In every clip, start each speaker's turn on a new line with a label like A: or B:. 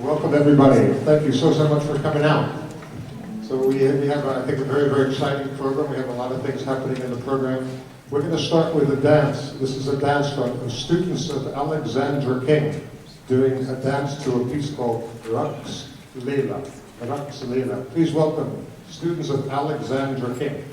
A: Welcome, everybody. Thank you so much for coming out. So we have, I think, a very, very exciting program. We have a lot of things happening in the program. We're going to start with a dance. This is a dance from students of Alexandra King doing a dance to a piece called Raqs Leila. Raqs Leila. Please welcome students of Alexandra King.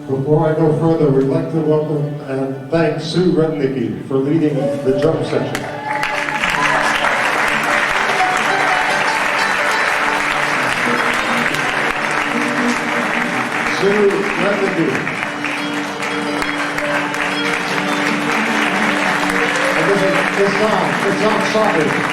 A: Before I go further, we'd like to welcome and thank Sue Rudnicki for leading the drum section. Sue Rudnicki. And this is Ensemble.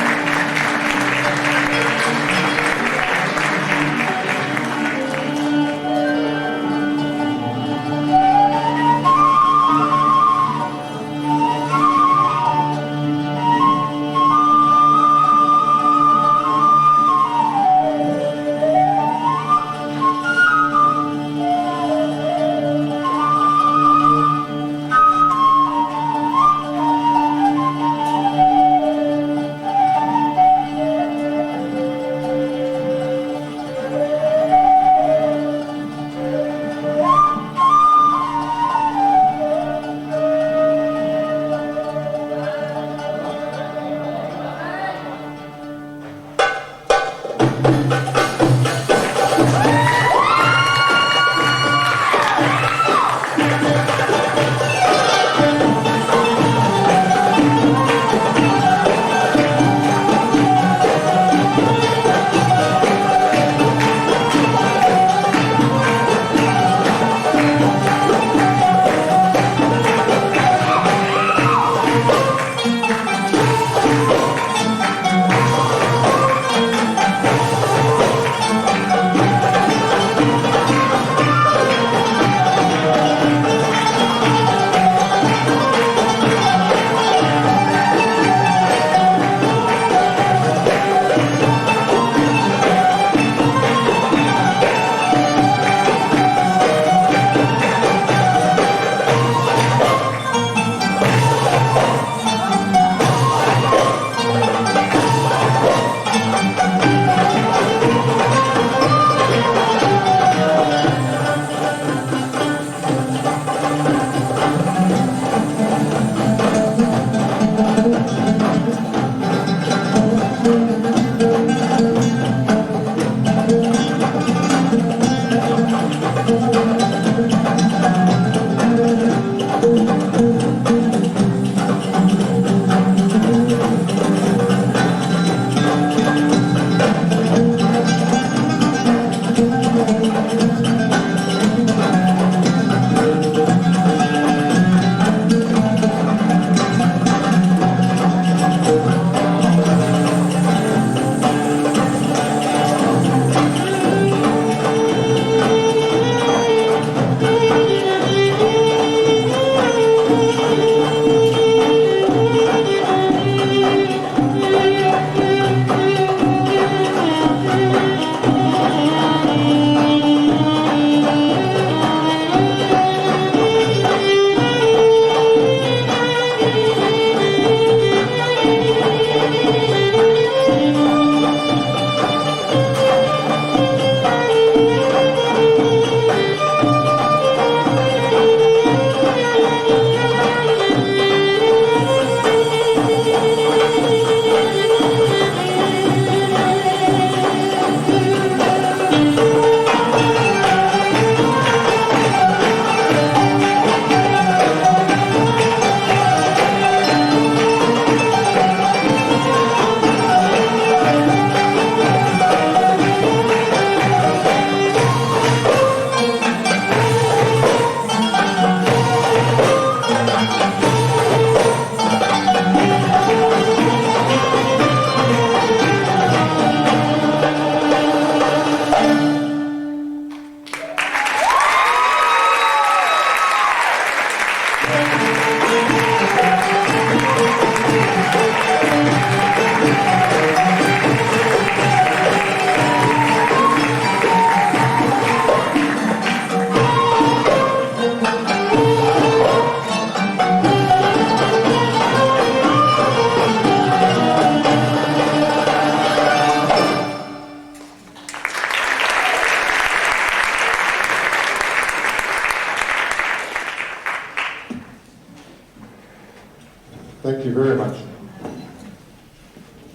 A: Thank you very much.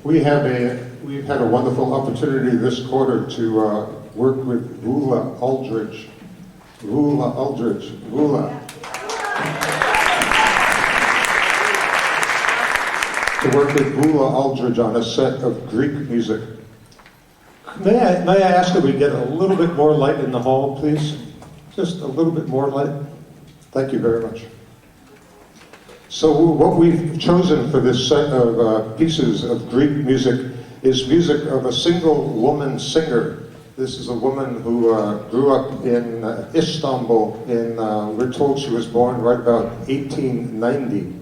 A: We've had a wonderful opportunity this quarter to work with Vula Aldridge. Vula Aldridge. Vula. To work with Vula Aldridge on a set of Greek music. May I ask that we get a little bit more light in the hall, please? Just a little bit more light. Thank you very much. So what we've chosen for this set of pieces of Greek music is music of a single woman singer. This is a woman who grew up in Istanbul. We're told she was born right about 1890.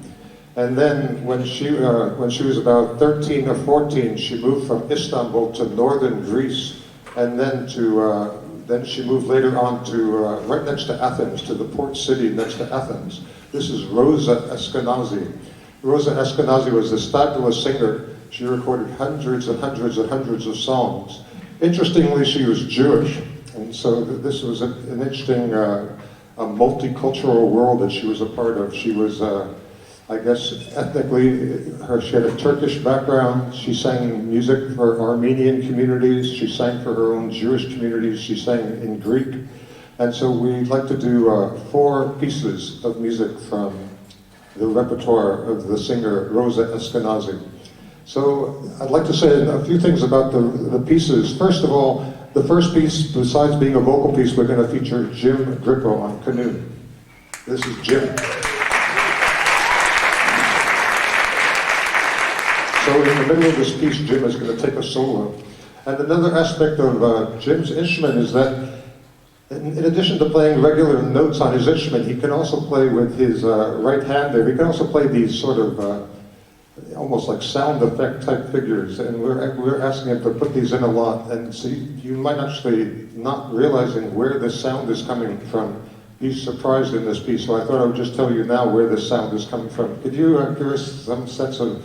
A: And then when she was about 13 or 14, she moved from Istanbul to northern Greece, and then she moved later on to right next to Athens, to the port city next to Athens. This is Rosa Eskenazi. Rosa Eskenazi was this fabulous singer. She recorded hundreds and hundreds and hundreds of songs. Interestingly, she was Jewish, and so this was an interesting, a multicultural world that she was a part of. She was, I guess, ethnically, she had a Turkish background. She sang music for Armenian communities. She sang for her own Jewish communities. She sang in Greek. And so we'd like to do 4 pieces of music from the repertoire of the singer Rosa Eskenazi. So I'd like to say a few things about the pieces. First of all, the first piece, besides being a vocal piece, we're going to feature Jim Grippo on canoe. This is Jim. So in the middle of this piece, Jim is going to take a solo. And another aspect of Jim's instrument is that in addition to playing regular notes on his instrument, he can also play with his right hand there. He can also play these sort of almost like sound effect type figures, and we're asking him to put these in a lot. And so you might actually, not realizing where this sound is coming from, be surprised in this piece. So I thought I would just tell you now where this sound is coming from. Could you give us some sense of...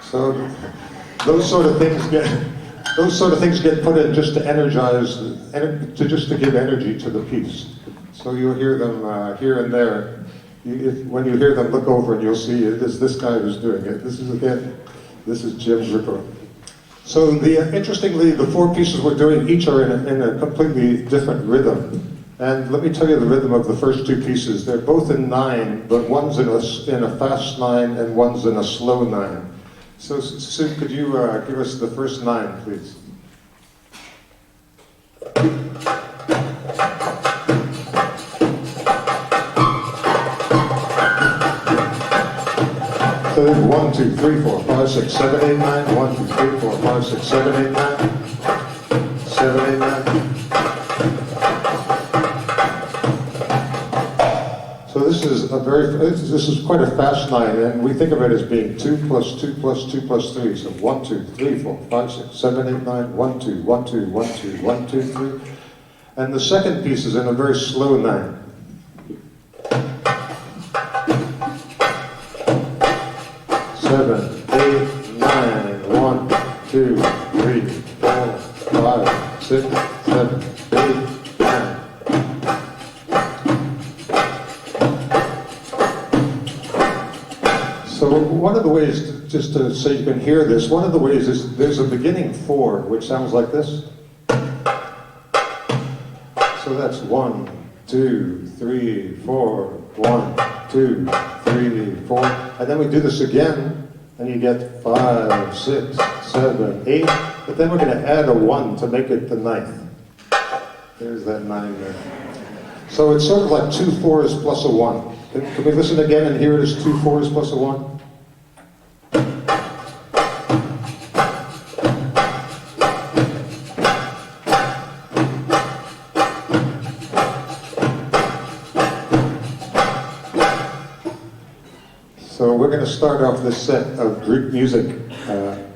A: So those sort of things get put in just to energize, just to give energy to the piece. So you'll hear them here and there. When you hear them, look over and you'll see it is this guy who's doing it. This is Jim Grippo. So interestingly, the 4 pieces we're doing each are in a completely different rhythm. And let me tell you the rhythm of the first 2 pieces. They're both in 9, but one's in a fast 9 and one's in a slow 9. So, Sue, could you give us the first 9, please? So 1, 2, 3, 4, 5, 6, 7, 8, 9. 1, 2, 3, 4, 5, 6, 7, 8, 9. 7, 8, 9. So this is quite a fast 9, and we think of it as being 2 plus 2 plus 2 plus 3. So 1, 2, 3, 4, 5, 6, 7, 8, 9. 1, 2, 1, 2, 1, 2, 1, 2, 3. And the second piece is in a very slow 9. 7, 8, 9. 1, 2, 3, 4, 5, 6, 7, 8, 9. So one of the ways, just so you can hear this, one of the ways is there's a beginning 4, which sounds like this. So that's 1, 2, 3, 4, 1, 2, 3, 4. And then we do this again, and you get 5, 6, 7, 8. But then we're going to add a 1 to make it the 9th. There's that 9 there. So it's sort of like 2 4s plus a 1. Can we listen again and hear it as 2 4s plus a 1? So we're going to start off this set of Greek music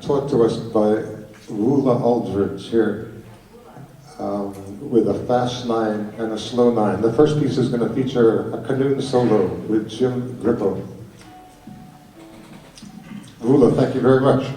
A: taught to us by Vula Aldridge here with a fast 9 and a slow 9. The first piece is going to feature a canoe solo with Jim Grippo. Vula, thank you very much.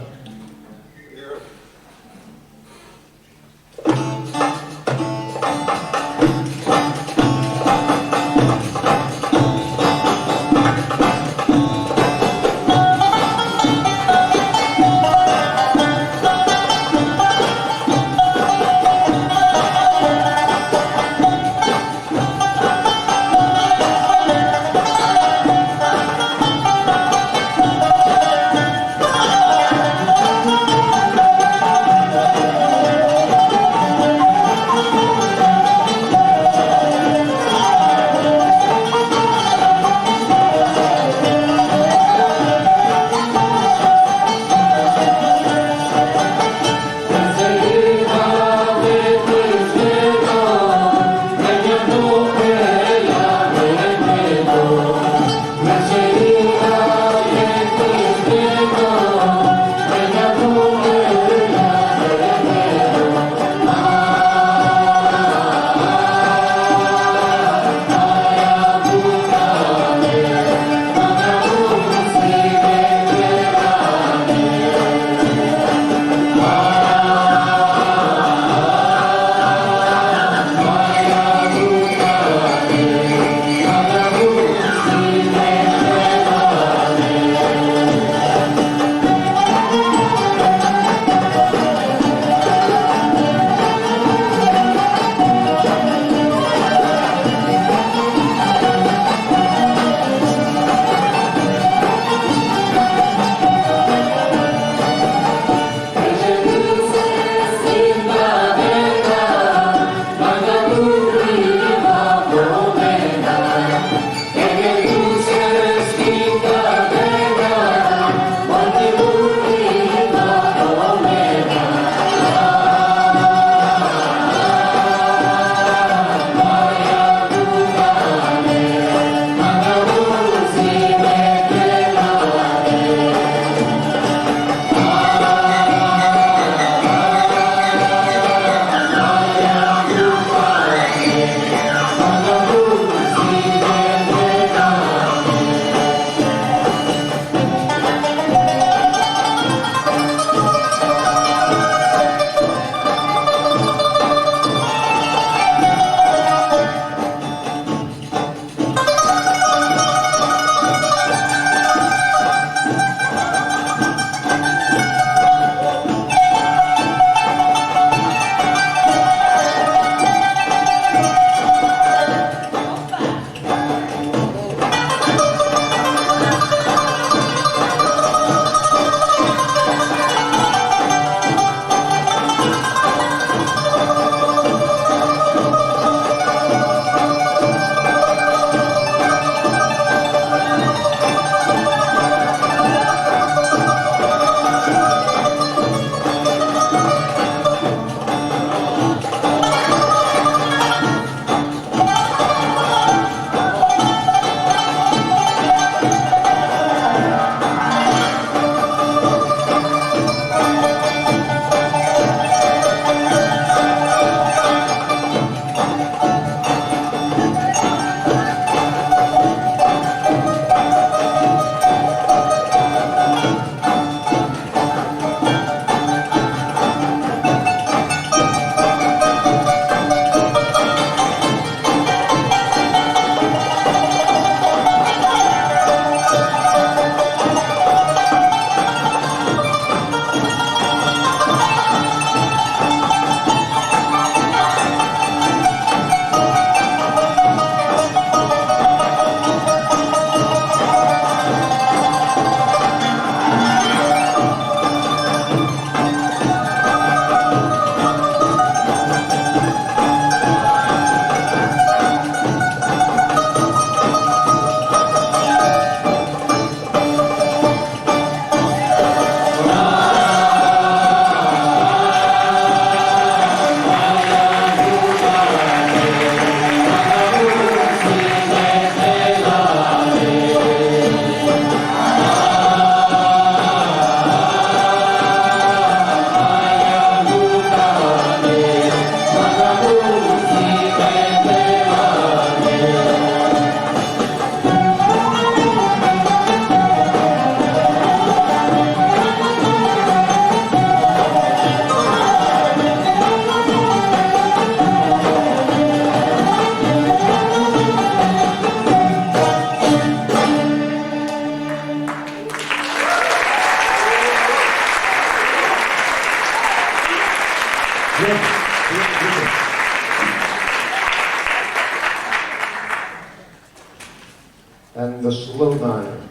A: And the slow nine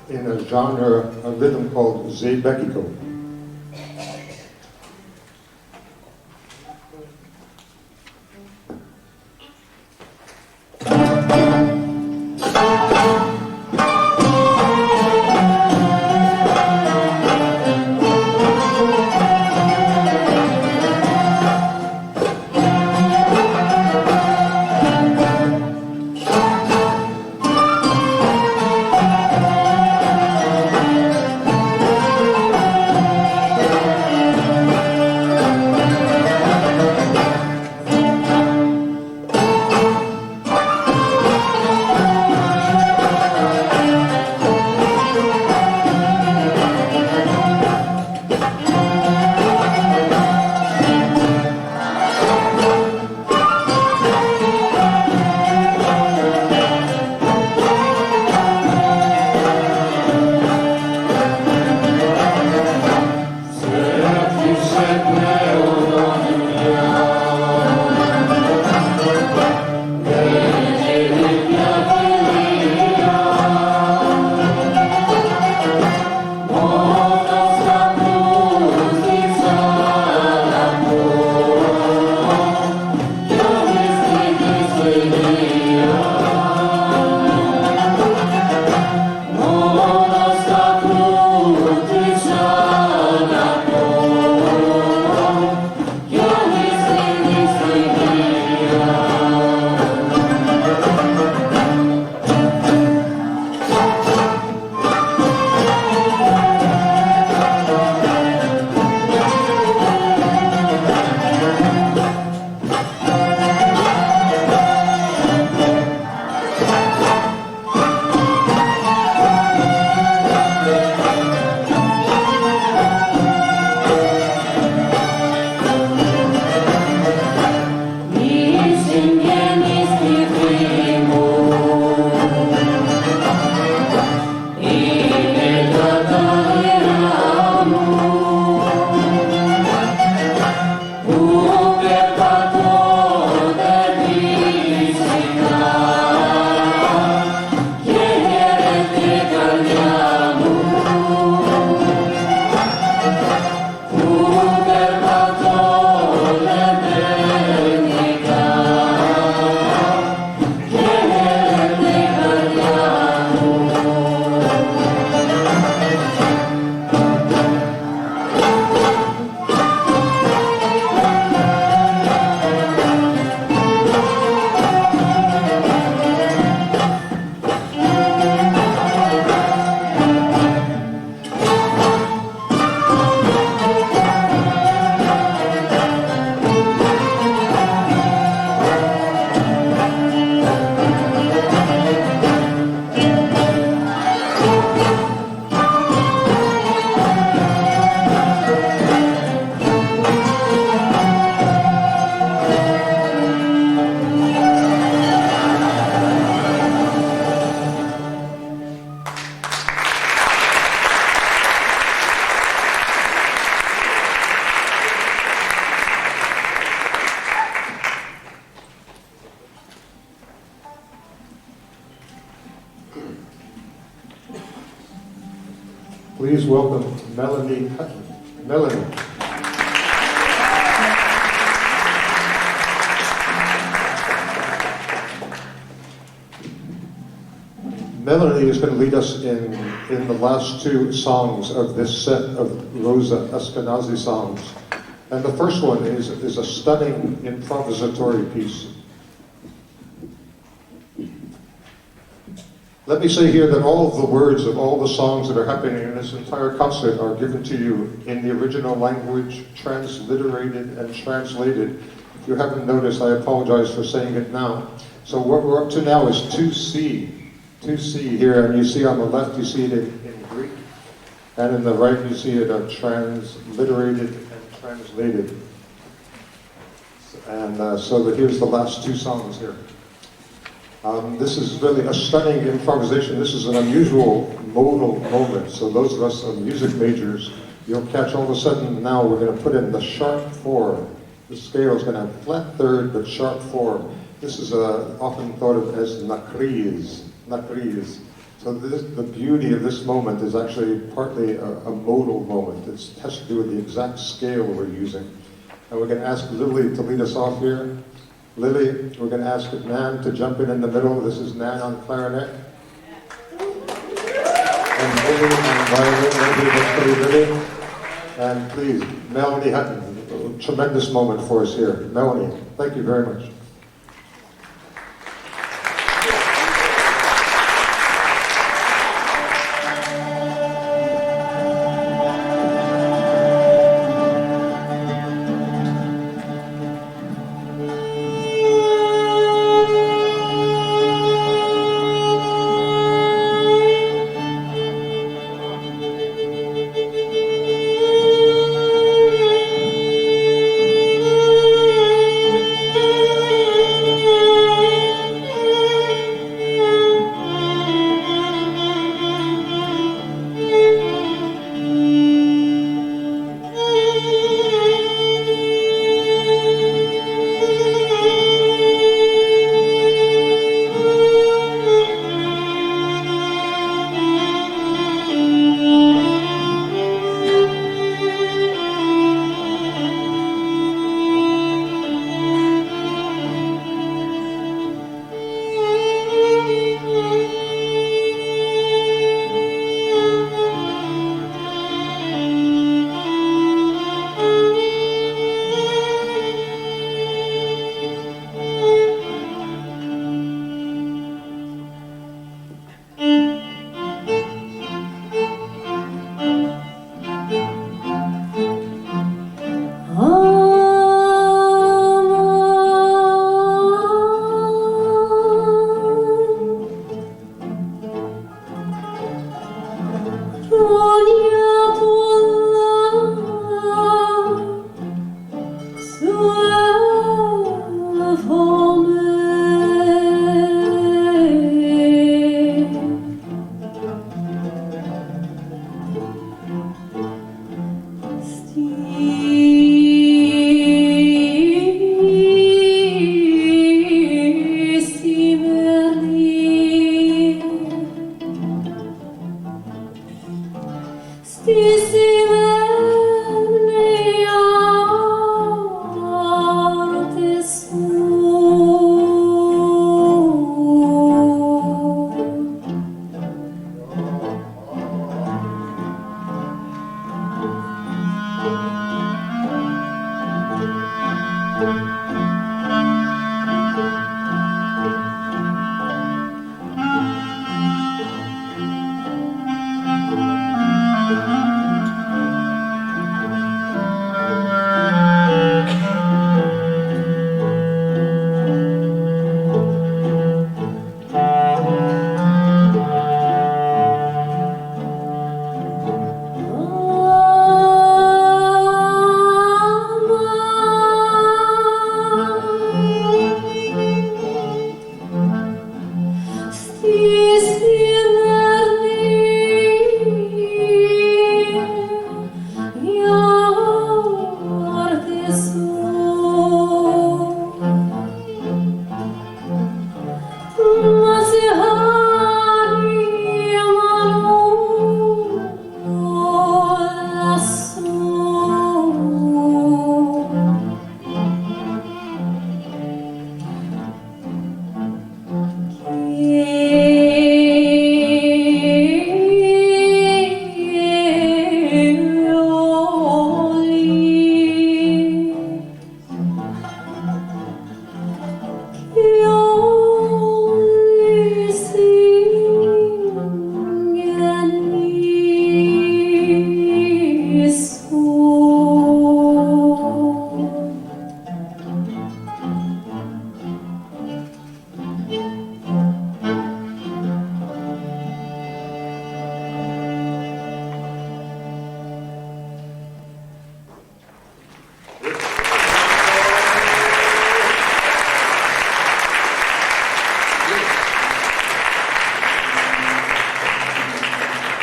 A: in a genre, a rhythm called Zebekiko. Please welcome Melanie Hutton. Melanie. Melanie is going to lead us in the last two songs of this set of Rosa Eskenazi songs. And the first one is a stunning improvisatory piece. Let me say here that all of the words of all the songs that are happening in this entire concert are given to you in the original language, transliterated and translated. If you haven't noticed, I apologize for saying it now. So what we're up to now is 2C. 2C here, and you see on the left, you see it in Greek, and in the right, you see it transliterated and translated. And so here's the last two songs here. This is really a stunning improvisation. This is an unusual modal moment. So those of us music majors, you'll catch all of a sudden now we're going to put in the sharp 4 The scale is going to have flat third but sharp form. This is often thought of as nakriz. So the beauty of this moment is actually partly a modal moment. It has to do with the exact scale we're using. And we're going to ask Lily to lead us off here. Lily, we're going to ask Nan to jump in the middle. This is Nan on clarinet. And Lily on violin. Lily. And please, Melanie Hutton, a tremendous moment for us here. Melanie, thank you very much.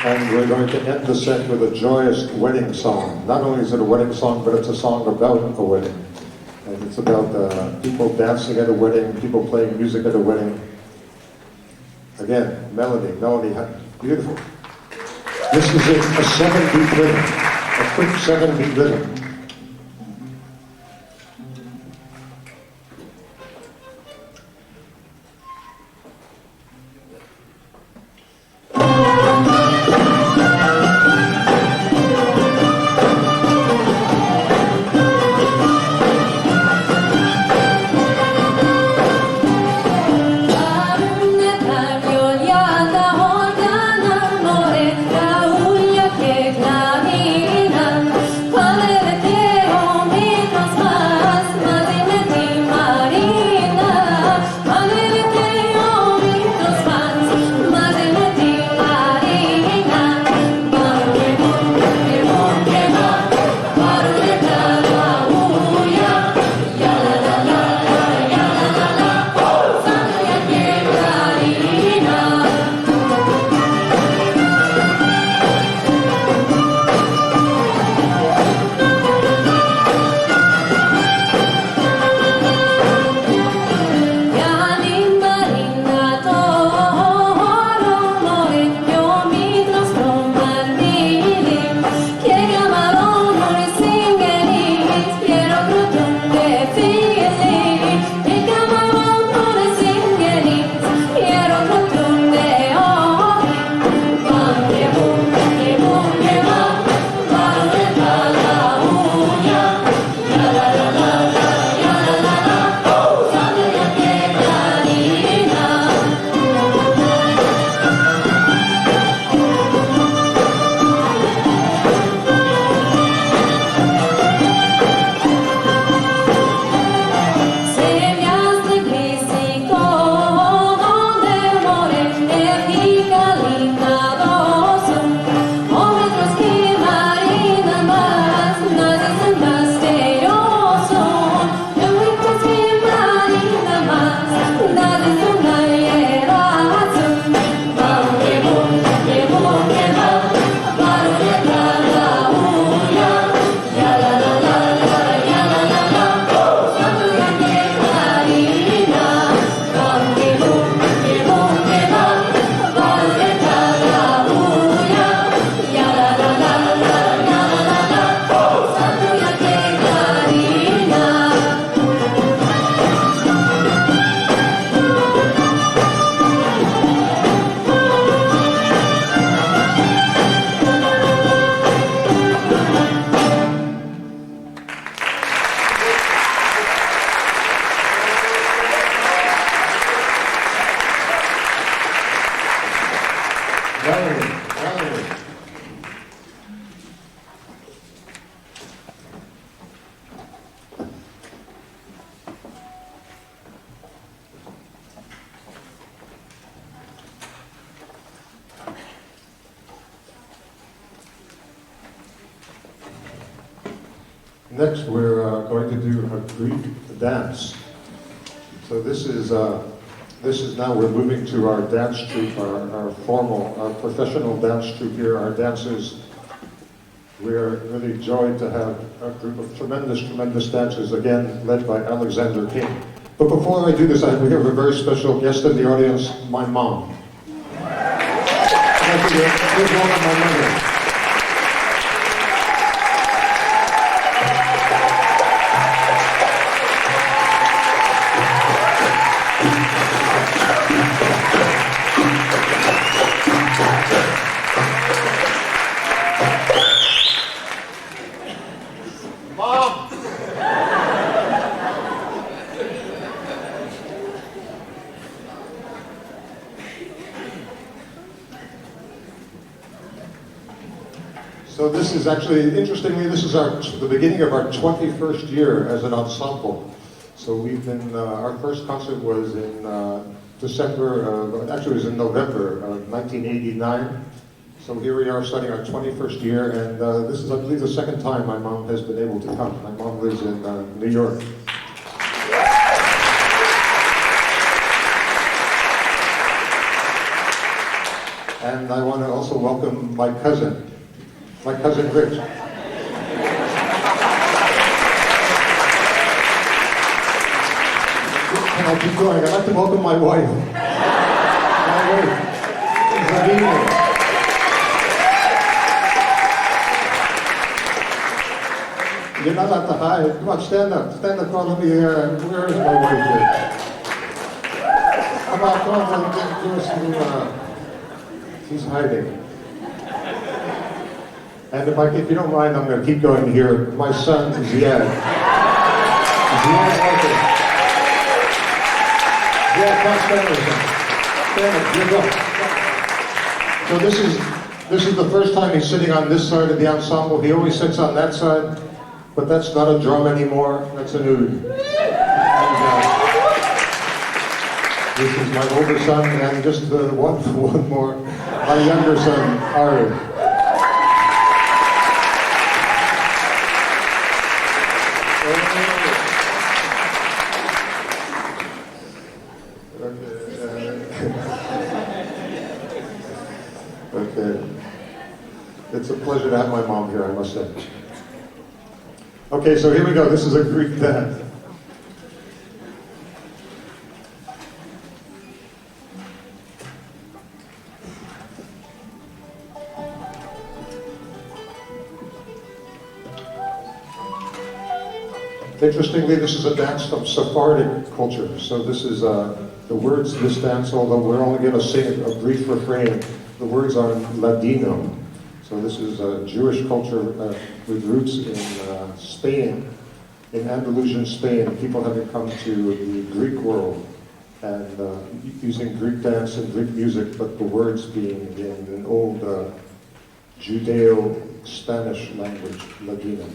A: And we're going to end the set with a joyous wedding song. Not only is it a wedding song, but it's a song about a wedding. And it's about people dancing at a wedding, people playing music at a wedding. Again, melody, beautiful. This is a 7-beat rhythm, a quick 7-beat rhythm. Next, we're going to do a Greek dance. So this is now, we're moving to our dance troupe, our formal, our professional dance troupe here, our dancers. We're really joyed to have a group of tremendous dancers, again, led by Alexander King. But before I do this, we have a very special guest in the audience, my mom. Thank you. Please welcome my mother. So this is actually, interestingly, this is the beginning of our 21st year as an ensemble. So we've been, our first concert was in actually it was in November of 1989. So here we are starting our 21st year, and this is, I believe, the second time my mom has been able to come. My mom lives in New York. And I want to also welcome my cousin Rich. and I'll keep going. I'd like to welcome my wife. My wife, Zadina. You're not allowed to hide. Come on, stand up. Stand up, call me. Where is my wife here? Come on, give us some, she's hiding. And if you don't mind, I'm going to keep going here. My son, Ziad. Ziad Arthur. Ziad, come stand with him. Stand up, so this is the first time he's sitting on this side of the ensemble. He always sits on that side, but that's not a drum anymore. That's an oud. This is my older son, and just one more, my younger son, Ari. Okay. It's a pleasure to have my mom here, I must say. Okay, so here we go. This is a Greek dance. Interestingly, this is a dance from Sephardic culture. So this is the words of this dance, although we're only going to sing a brief refrain, the words are Ladino. So this is a Jewish culture with roots in Spain, in Andalusian Spain. People having come to the Greek world and using Greek dance and Greek music, but the words being in an old Judeo-Spanish language, Ladino.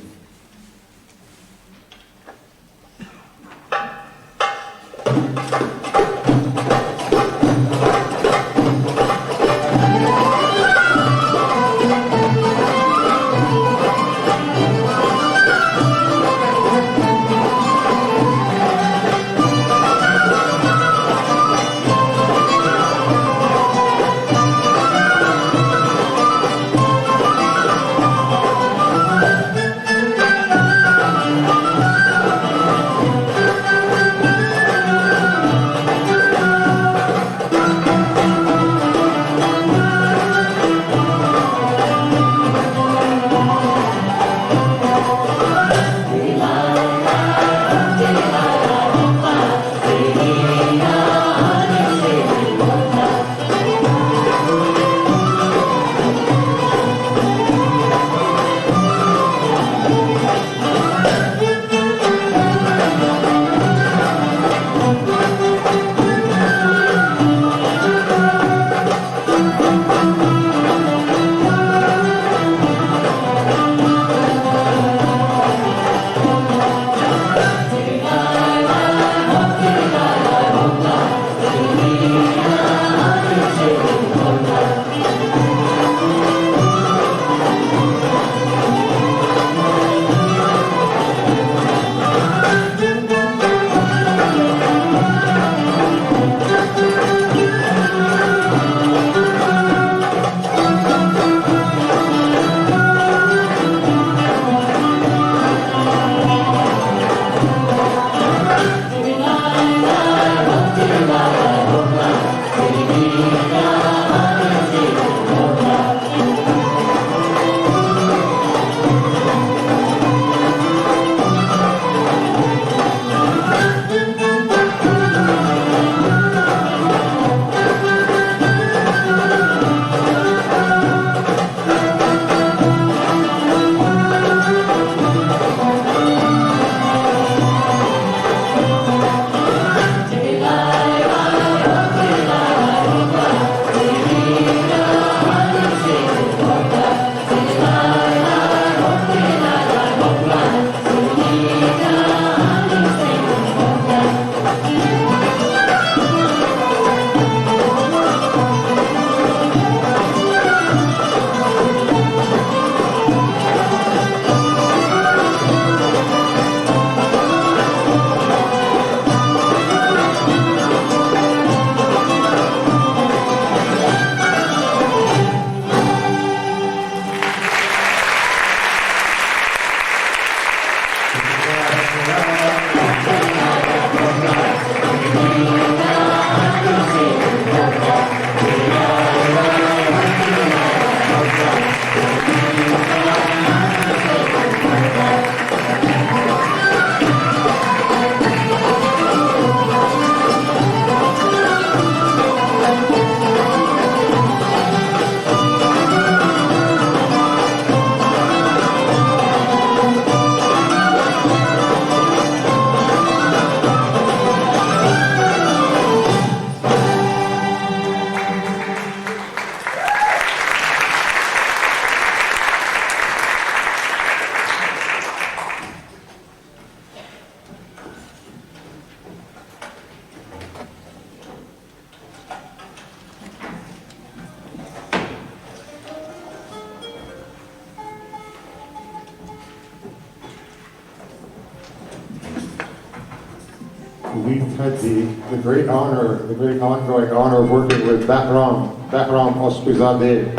A: we've had the great honor, the great ongoing honor of working with Bahram Ospizadeh.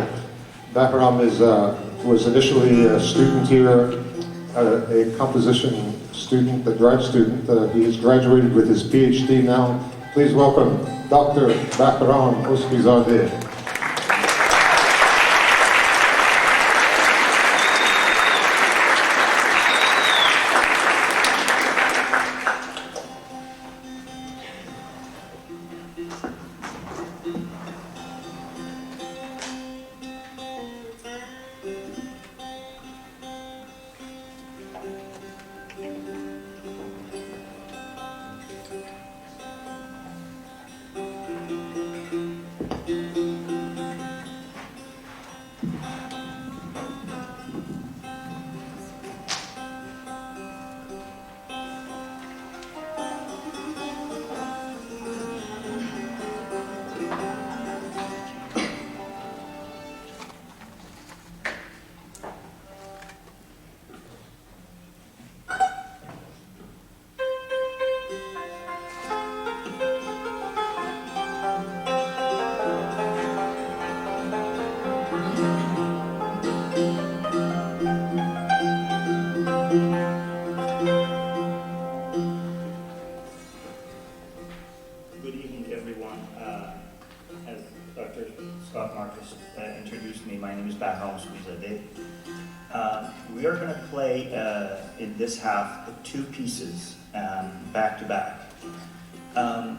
A: Bahram was initially a student here, a composition student, a grad student. He has graduated with his PhD now. Please welcome Dr. Bahram Ospizadeh.
B: Introduced me. My name is Bahram Ospizadeh. We are going to play in this half two pieces back to back.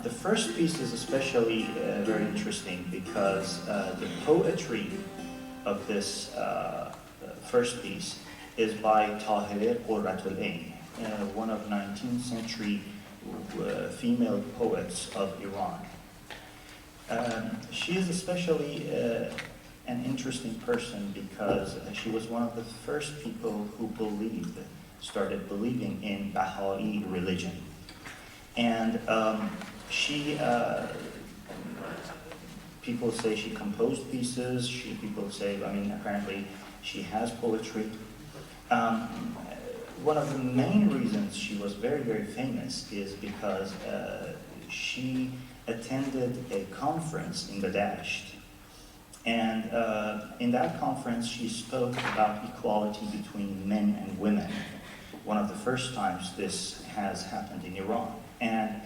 B: The first piece is especially very interesting because the poetry of this first piece is by Tahireh Qurratul Ain, one of 19th century female poets of Iran. She is especially an interesting person because she was one of the first people who started believing in Baha'i religion. And people say she composed pieces, people say, apparently she has poetry. One of the main reasons she was very, very famous is because she attended a conference in Badasht. And in that conference, she spoke about equality between men and women. One of the first times this has happened in Iran, and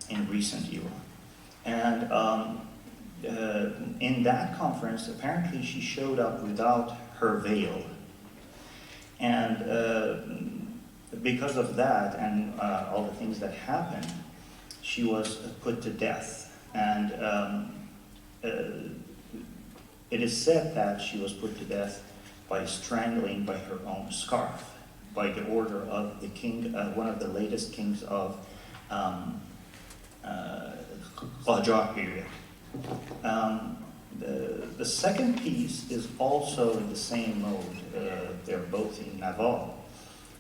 B: in recent Iran. And in that conference, apparently she showed up without her veil. And because of that and all the things that happened, she was put to death. And it is said that she was put to death by strangling by her own scarf, by the order of the king, one of the latest kings of Qajar period. The second piece is also in the same mode. They're both in Naval.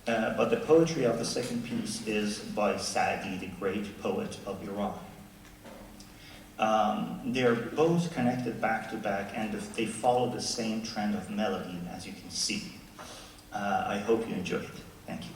B: But the poetry of the second piece is by Sa'di, the great poet of Iran. They're both connected back to back, and they follow the same trend of melody, as you can see. I hope you enjoy it. Thank you.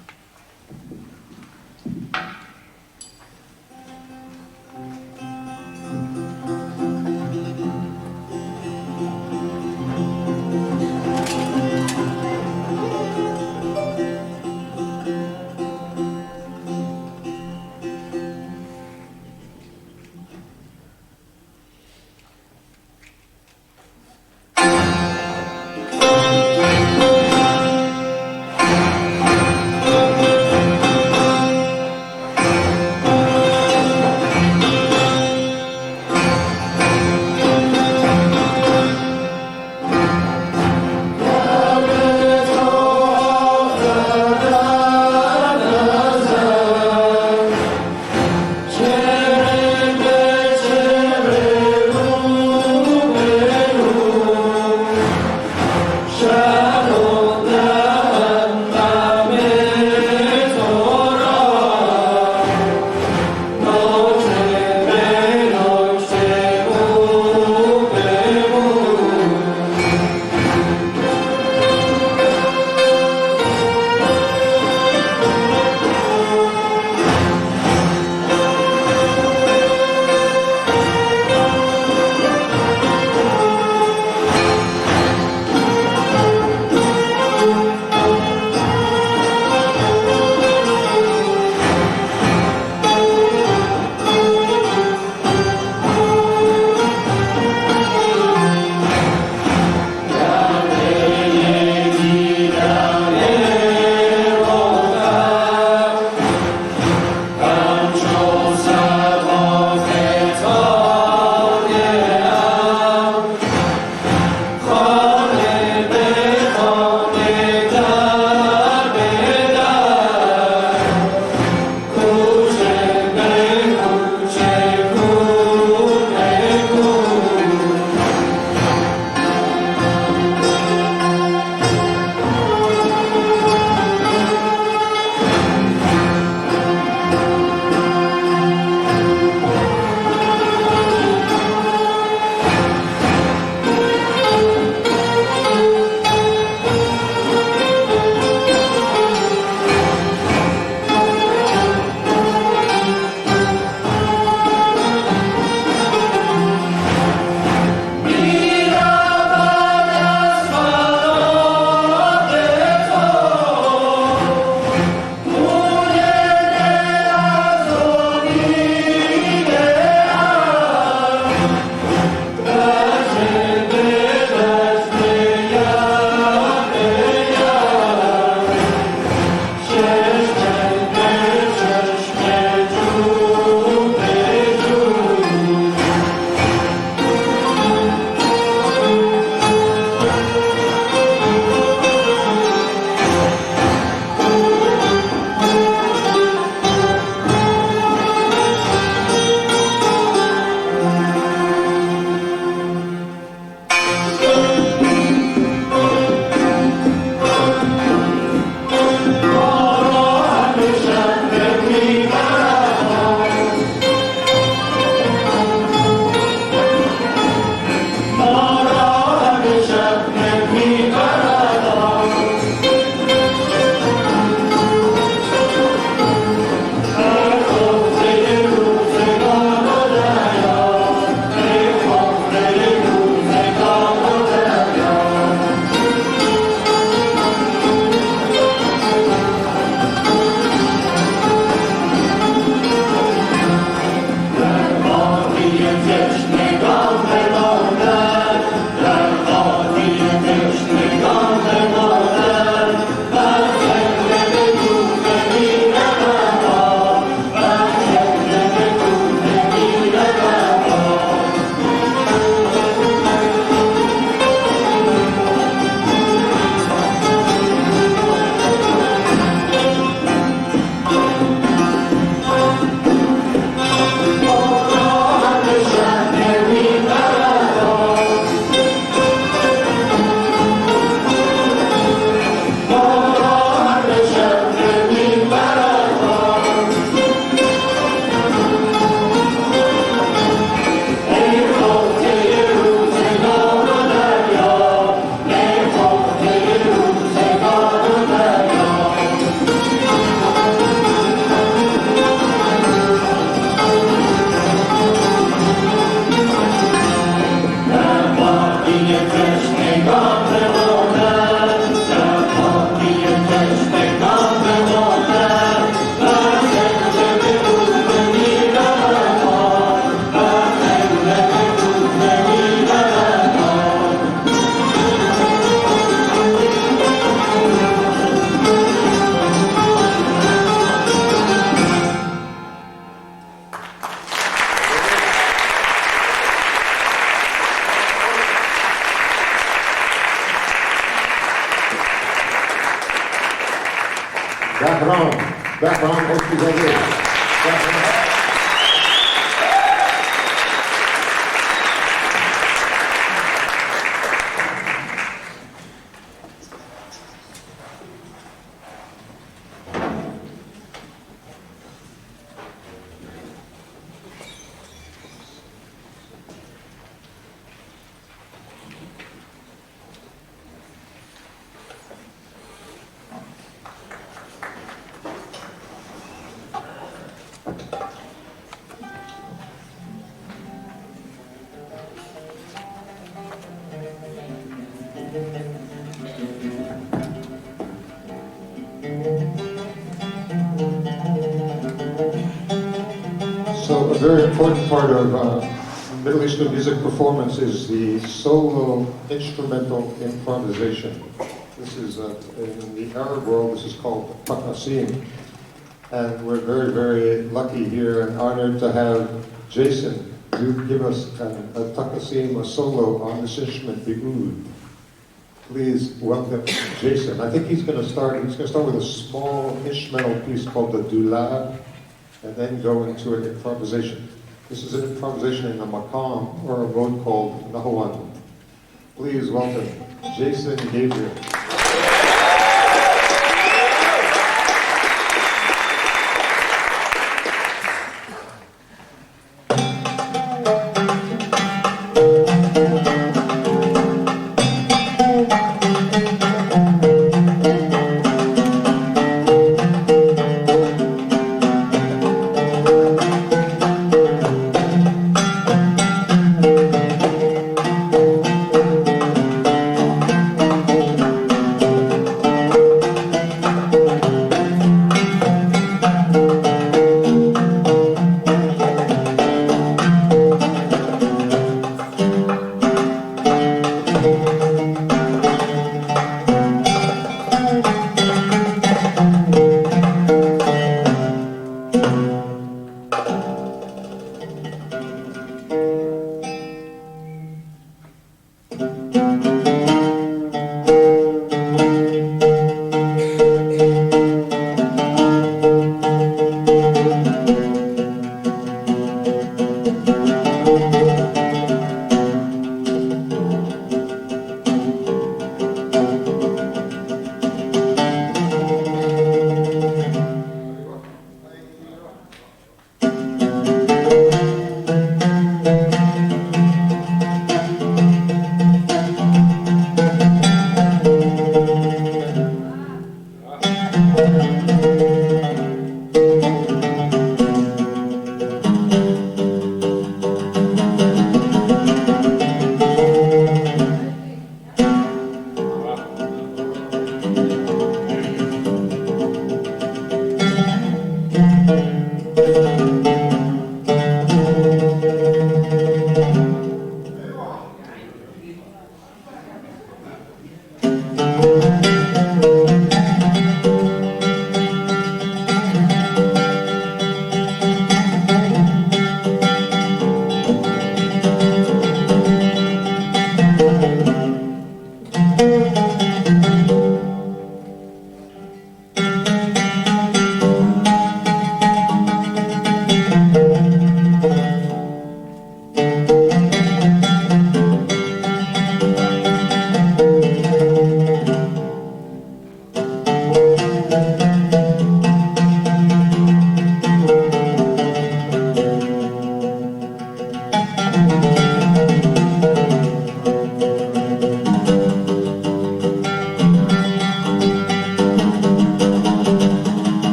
A: So a very important part of Middle Eastern music performance is the solo instrumental improvisation. This is, in the Arab world, this is called taqasim. And we're very, very lucky here and honored to have Jason give us a taqasim, a solo on this instrument, the oud. Please welcome Jason. I think he's going to start with a small instrumental piece called the dulab, and then go into an improvisation. This is an improvisation in a maqam, or a mode called nahwan. Please welcome Jason Gabriel.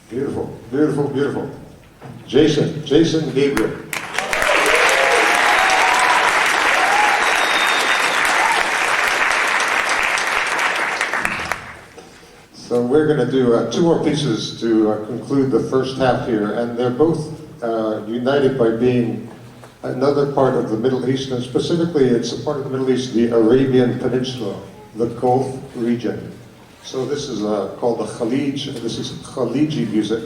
A: Beautiful, beautiful, beautiful. Jason Gabriel. So we're going to do two more pieces to conclude the first half here, and they're both united by being another part of the Middle East, and specifically it's a part of the Middle East, the Arabian Peninsula, the Gulf region. So this is called the Khalij. This is Khaliji music.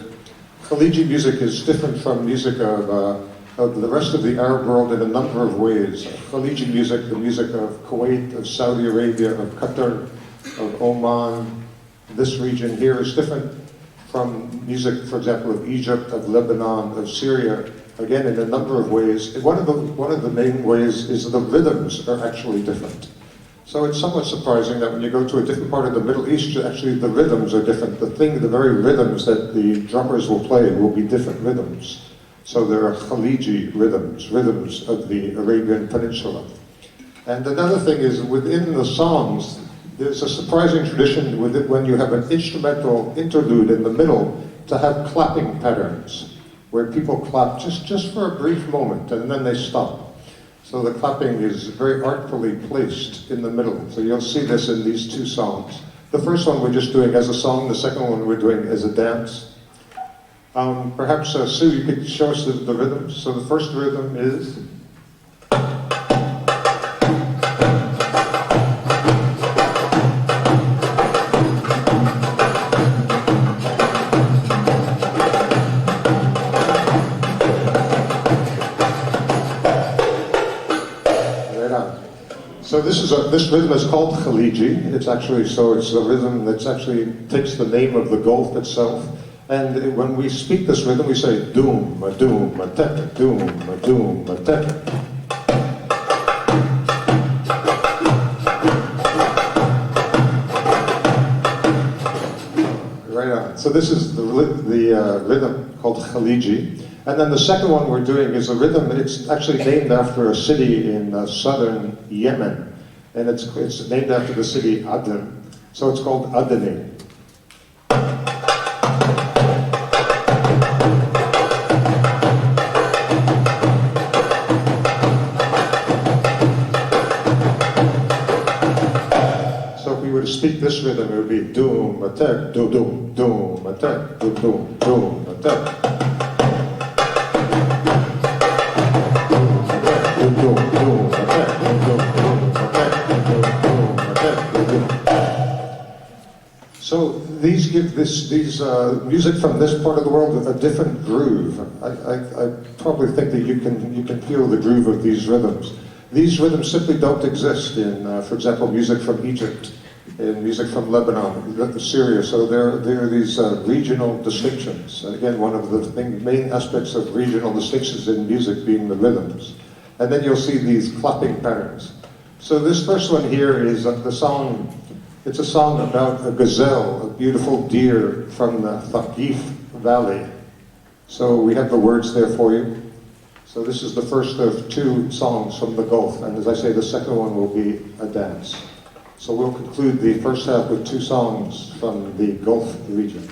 A: Khaliji music is different from music of the rest of the Arab world in a number of ways. Khaliji music, the music of Kuwait, of Saudi Arabia, of Qatar, of Oman, this region here is different from music, for example, of Egypt, of Lebanon, of Syria, again in a number of ways. One of the main ways is the rhythms are actually different. So it's somewhat surprising that when you go to a different part of the Middle East, actually the rhythms are different. The very rhythms that the drummers will play will be different rhythms. So there are Khaliji rhythms of the Arabian Peninsula. And another thing is within the songs, there's a surprising tradition with it when you have an instrumental interlude in the middle to have clapping patterns where people clap just for a brief moment and then they stop. So the clapping is very artfully placed in the middle. So you'll see this in these two songs. The first one we're just doing as a song, the second one we're doing as a dance. Perhaps Sue, you could show us the rhythms. So the first rhythm is... So this rhythm is called Khaliji. It's the rhythm that actually takes the name of the Gulf itself. And when we speak this rhythm, we say doom, a doom, a tek, doom, a doom, a tek. Right on. So this is the rhythm called Khaliji. And then the second one we're doing is a rhythm, it's actually named after a city in southern Yemen. And it's named after the city Aden. So it's called Adeni. So if we were to speak this rhythm, it would be doom, a tek, do doom, doom, a tek, do doom, doom, a tek. So these give music from this part of the world a different groove. I probably think that you can feel the groove of these rhythms. These rhythms simply don't exist in, for example, music from Egypt, in music from Lebanon, Syria. So there are these regional distinctions. Again, one of the main aspects of regional distinctions in music being the rhythms. And then you'll see these clapping patterns. So this first one here is the song. It's a song about a gazelle, a beautiful deer from the Thaqif Valley. So we have the words there for you. So this is the first of two songs from the Gulf, and as I say, the second one will be a dance. So we'll conclude the first half with two songs from the Gulf region.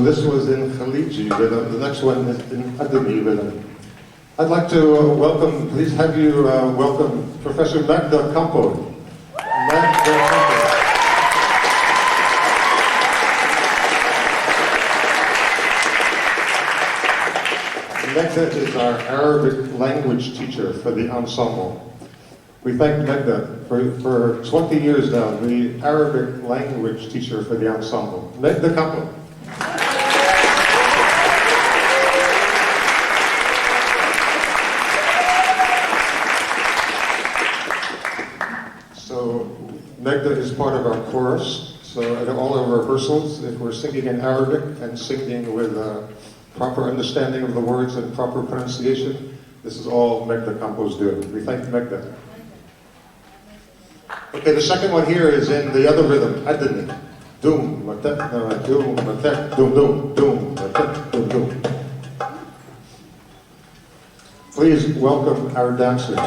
A: this was in Khaliji rhythm. The next one is in Adami rhythm. I'd like to please have you welcome Professor Magda Campo. Magda Campo. Magda is our Arabic language teacher for the Ensemble. We thank Magda for 20 years now, the Arabic language teacher for the Ensemble. Magda Campo. So Magda is part of our chorus. So at all our rehearsals, if we're singing in Arabic and singing with proper understanding of the words and proper pronunciation, this is all Magda Campo's doing. We thank Magda. Okay, the second one here is in the other rhythm, Adani. Doom, matek, doom, matek, doom, doom, doom, matek, doom, doom. Please welcome our dancers.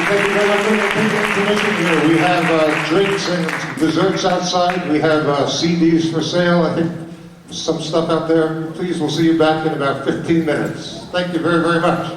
A: Thank you very much for the information here. We have drinks and desserts outside. We have CDs for sale. I think some stuff out there. Please, we'll see you back in about 15 minutes. Thank you very, very much.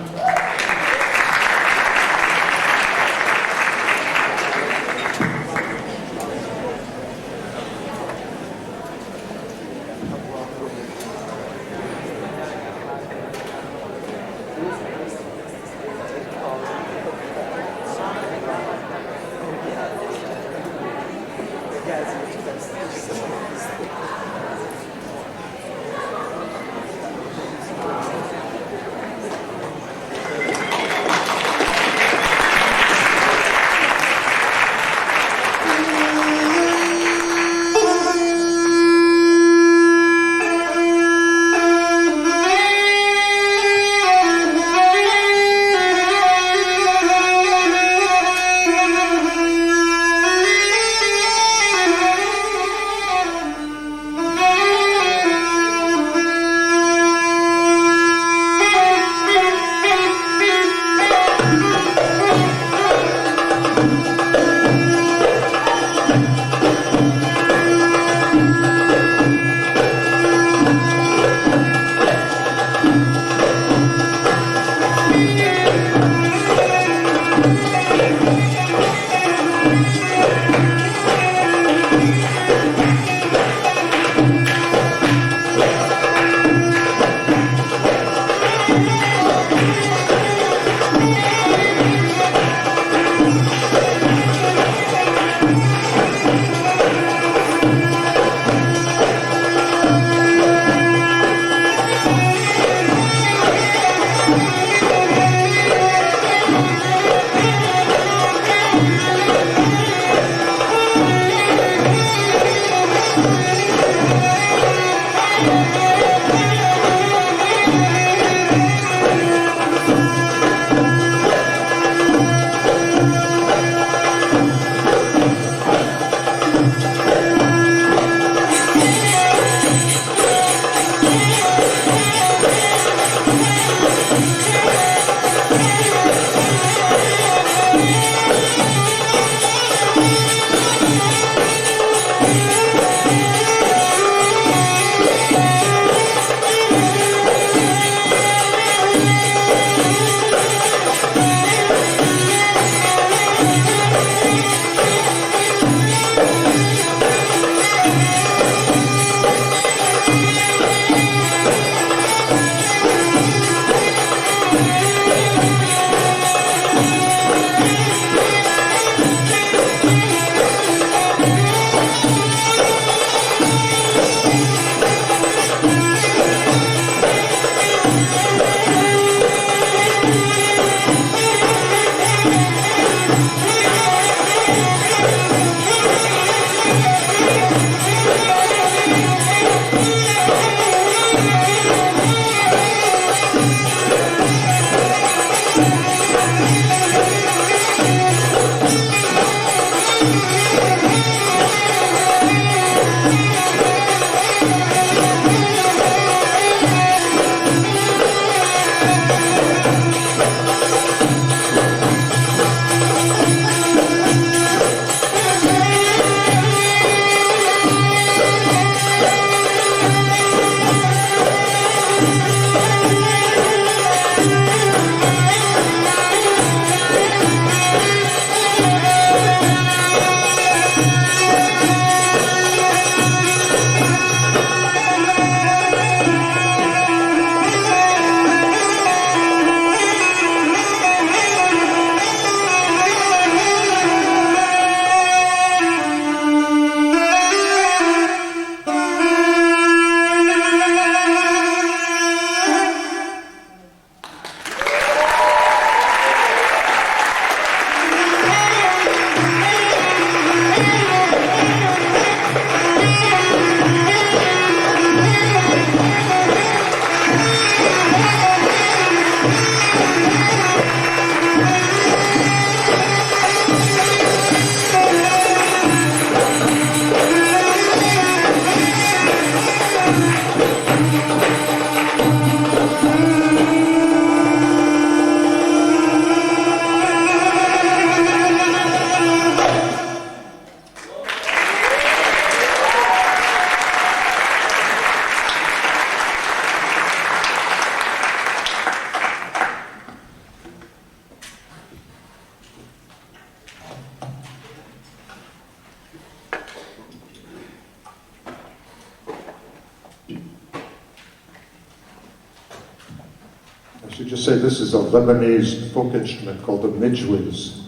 A: should just say this is a Lebanese folk instrument called the midjwiz.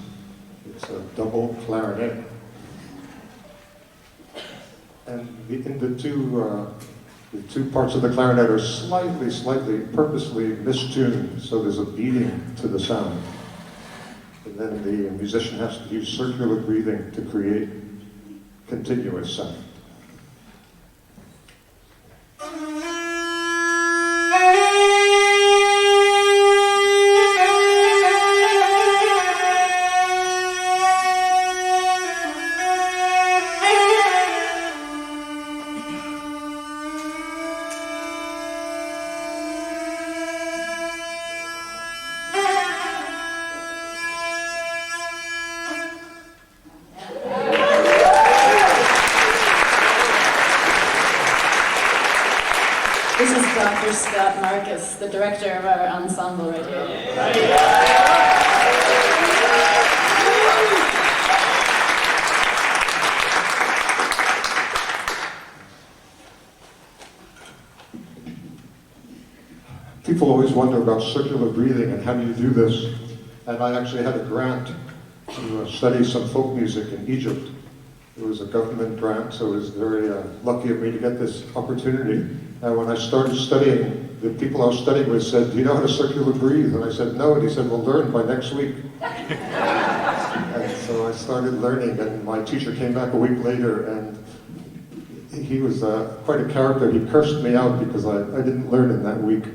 A: It's a double clarinet. And the two parts of the clarinet are slightly, purposely mistuned, so there's a beating to the sound. And then the musician has to use circular breathing to create continuous sound.
C: This is Dr. Scott Marcus, the director of our ensemble right here.
A: People always wonder about circular breathing and how do you do this? And I actually had a grant to study some folk music in Egypt. It was a government grant, so it was very lucky of me to get this opportunity. And when I started studying, the people I was studying with said, "Do you know how to circular breathe?" And I said, "No." And he said, "Well, learn by next week." And so I started learning, and my teacher came back a week later, and he was quite a character. He cursed me out because I didn't learn in that week.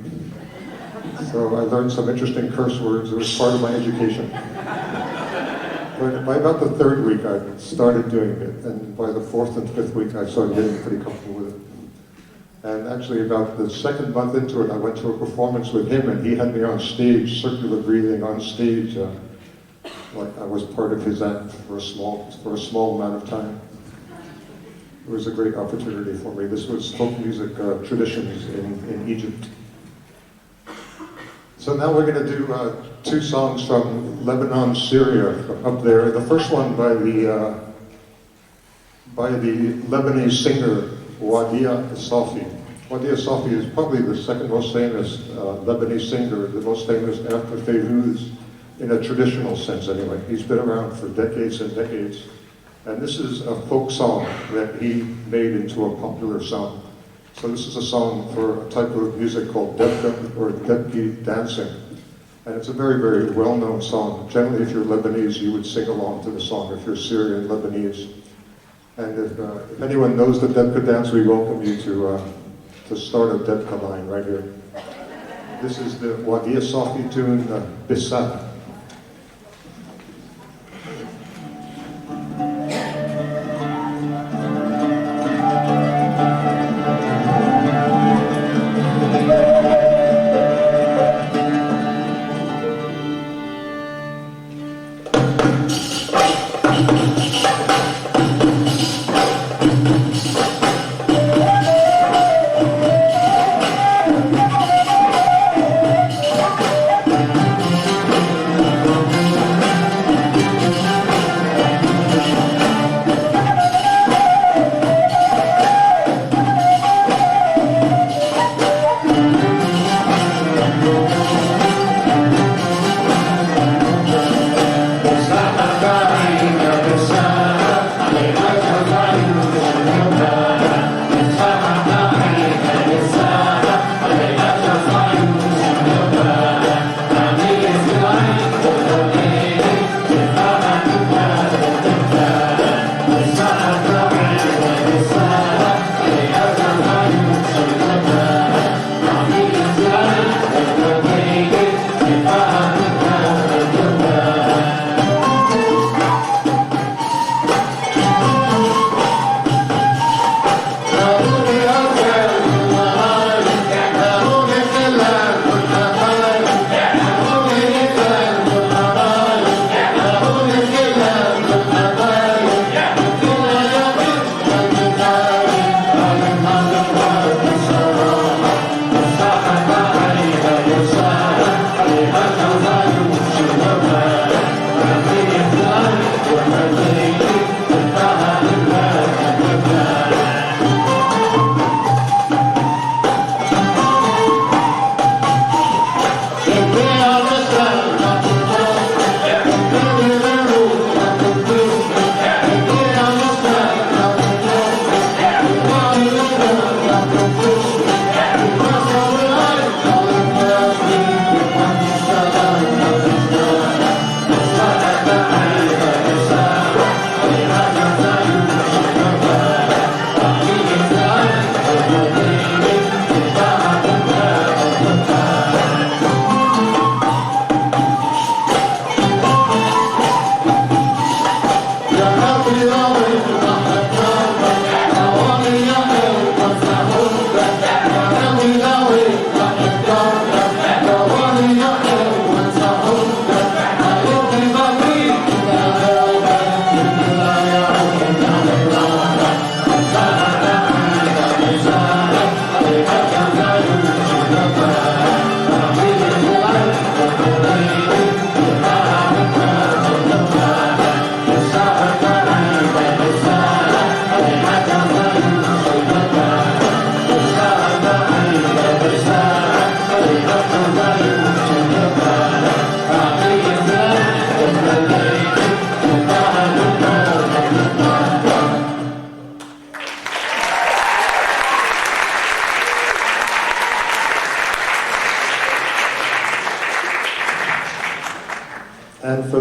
A: So I learned some interesting curse words. It was part of my education. But by about the third week, I started doing it, and by the fourth and fifth week, I started getting pretty comfortable with it. And actually, about the second month into it, I went to a performance with him, and he had me on stage, circular breathing on stage, like I was part of his act for a small amount of time. It was a great opportunity for me. This was folk music traditions in Egypt. So now we're going to do two songs from Lebanon, Syria, from up there. The first one by the Lebanese singer Wadia Safi. Wadia Safi is probably the second most famous Lebanese singer, the most famous after Fayrouz, in a traditional sense anyway. He's been around for decades and decades. And this is a folk song that he made into a popular song. So this is a song for a type of music called debka or debki dancing. And it's a very, very well-known song. Generally, if you're Lebanese, you would sing along to the song if you're Syrian Lebanese. And if anyone knows the debka dance, we welcome you to start a debka line right here. This is the Wadia Safi tune, Bisat.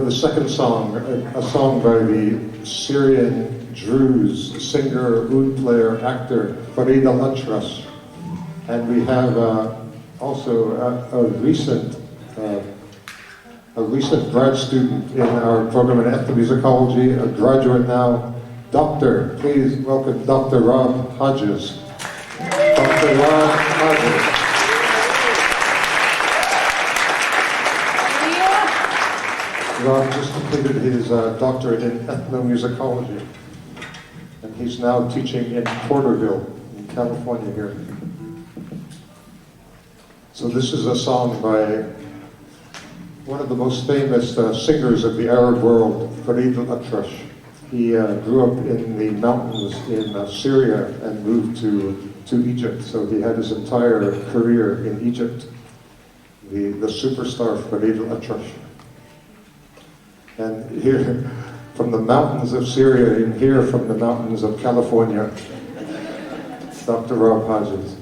A: the second song, a song by the Syrian Druze singer, oud player, actor Farid al-Atrash. And we have also a recent grad student in our program in ethnomusicology, a graduate now, Doctor. Please welcome Dr. Rob Hodges. Dr. Rob Hodges. Rob just completed his doctorate in ethnomusicology, and he's now teaching in Porterville, in California here. So this is a song by one of the most famous singers of the Arab world, Farid al-Atrash. He grew up in the mountains in Syria and moved to Egypt, so he had his entire career in Egypt. The superstar Farid al-Atrash. And here, from the mountains of Syria, and here from the mountains of California, Dr. Rob Hodges.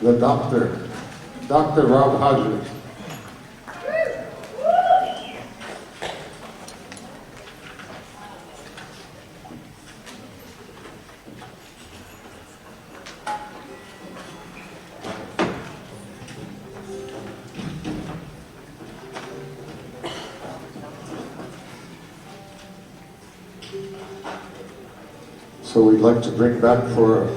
A: The doctor, Dr. Rob Hodges. So we'd like to bring back for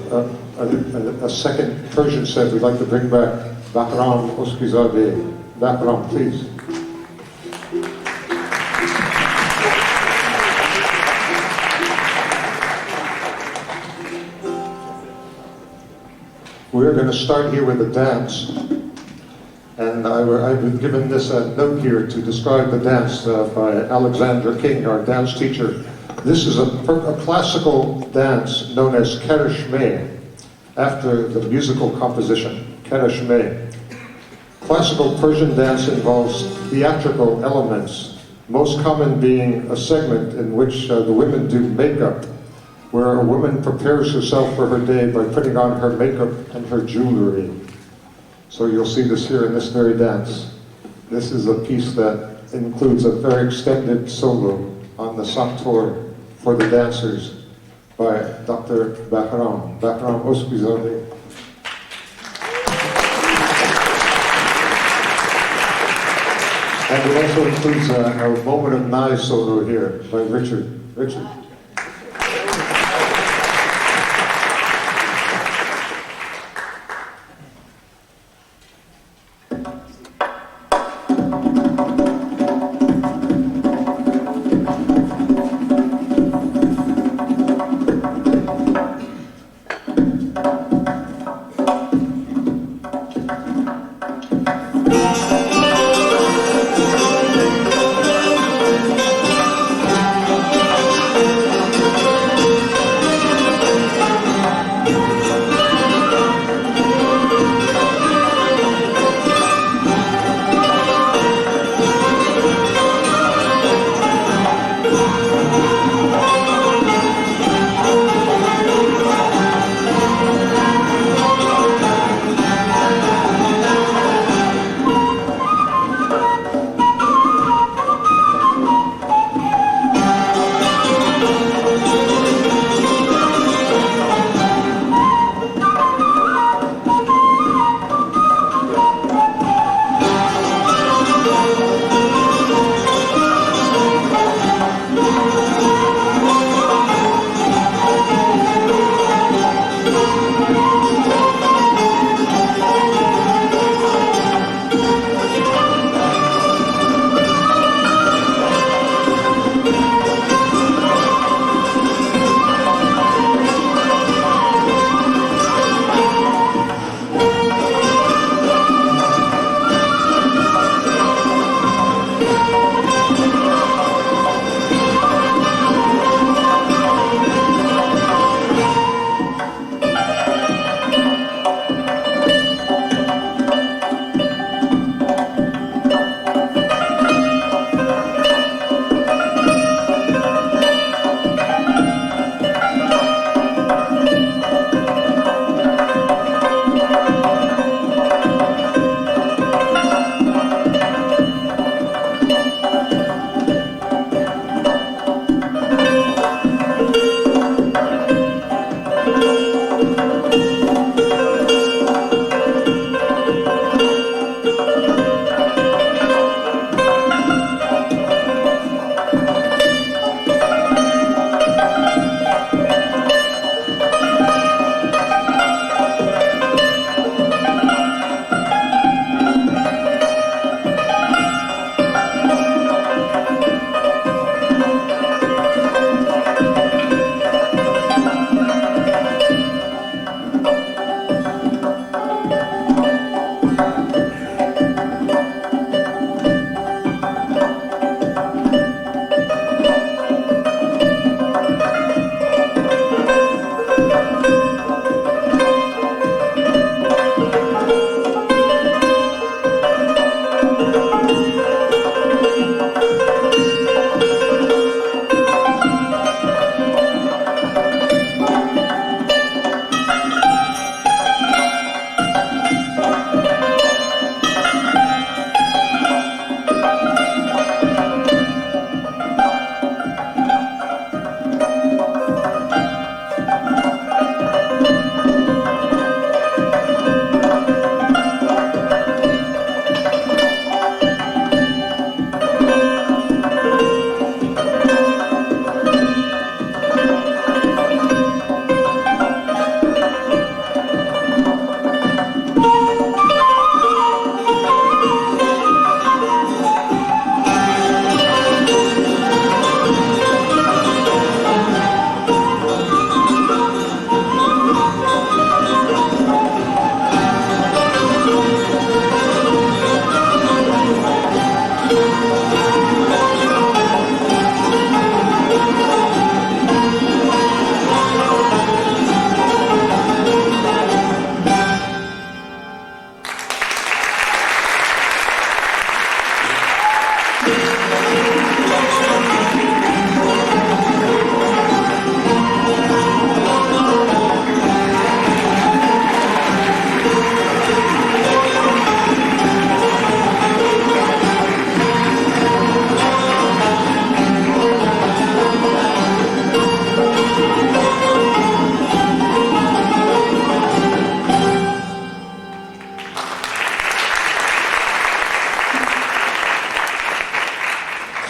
A: a second Persian set, we'd like to bring back Bahram Oskizadeh. Bahram, please. We're going to start here with a dance. And I've been given this note here to describe the dance by Alexandra King, our dance teacher. This is a classical dance known as Kereshmeh, after the musical composition, Kereshmeh. Classical Persian dance involves theatrical elements, most common being a segment in which the women do makeup, where a woman prepares herself for her day by putting on her makeup and her jewelry. So you'll see this here in this very dance. This is a piece that includes a very extended solo on the Sator for the dancers by Dr. Bahram Oskizadeh. And it also includes a moment of Nai solo here by Richard.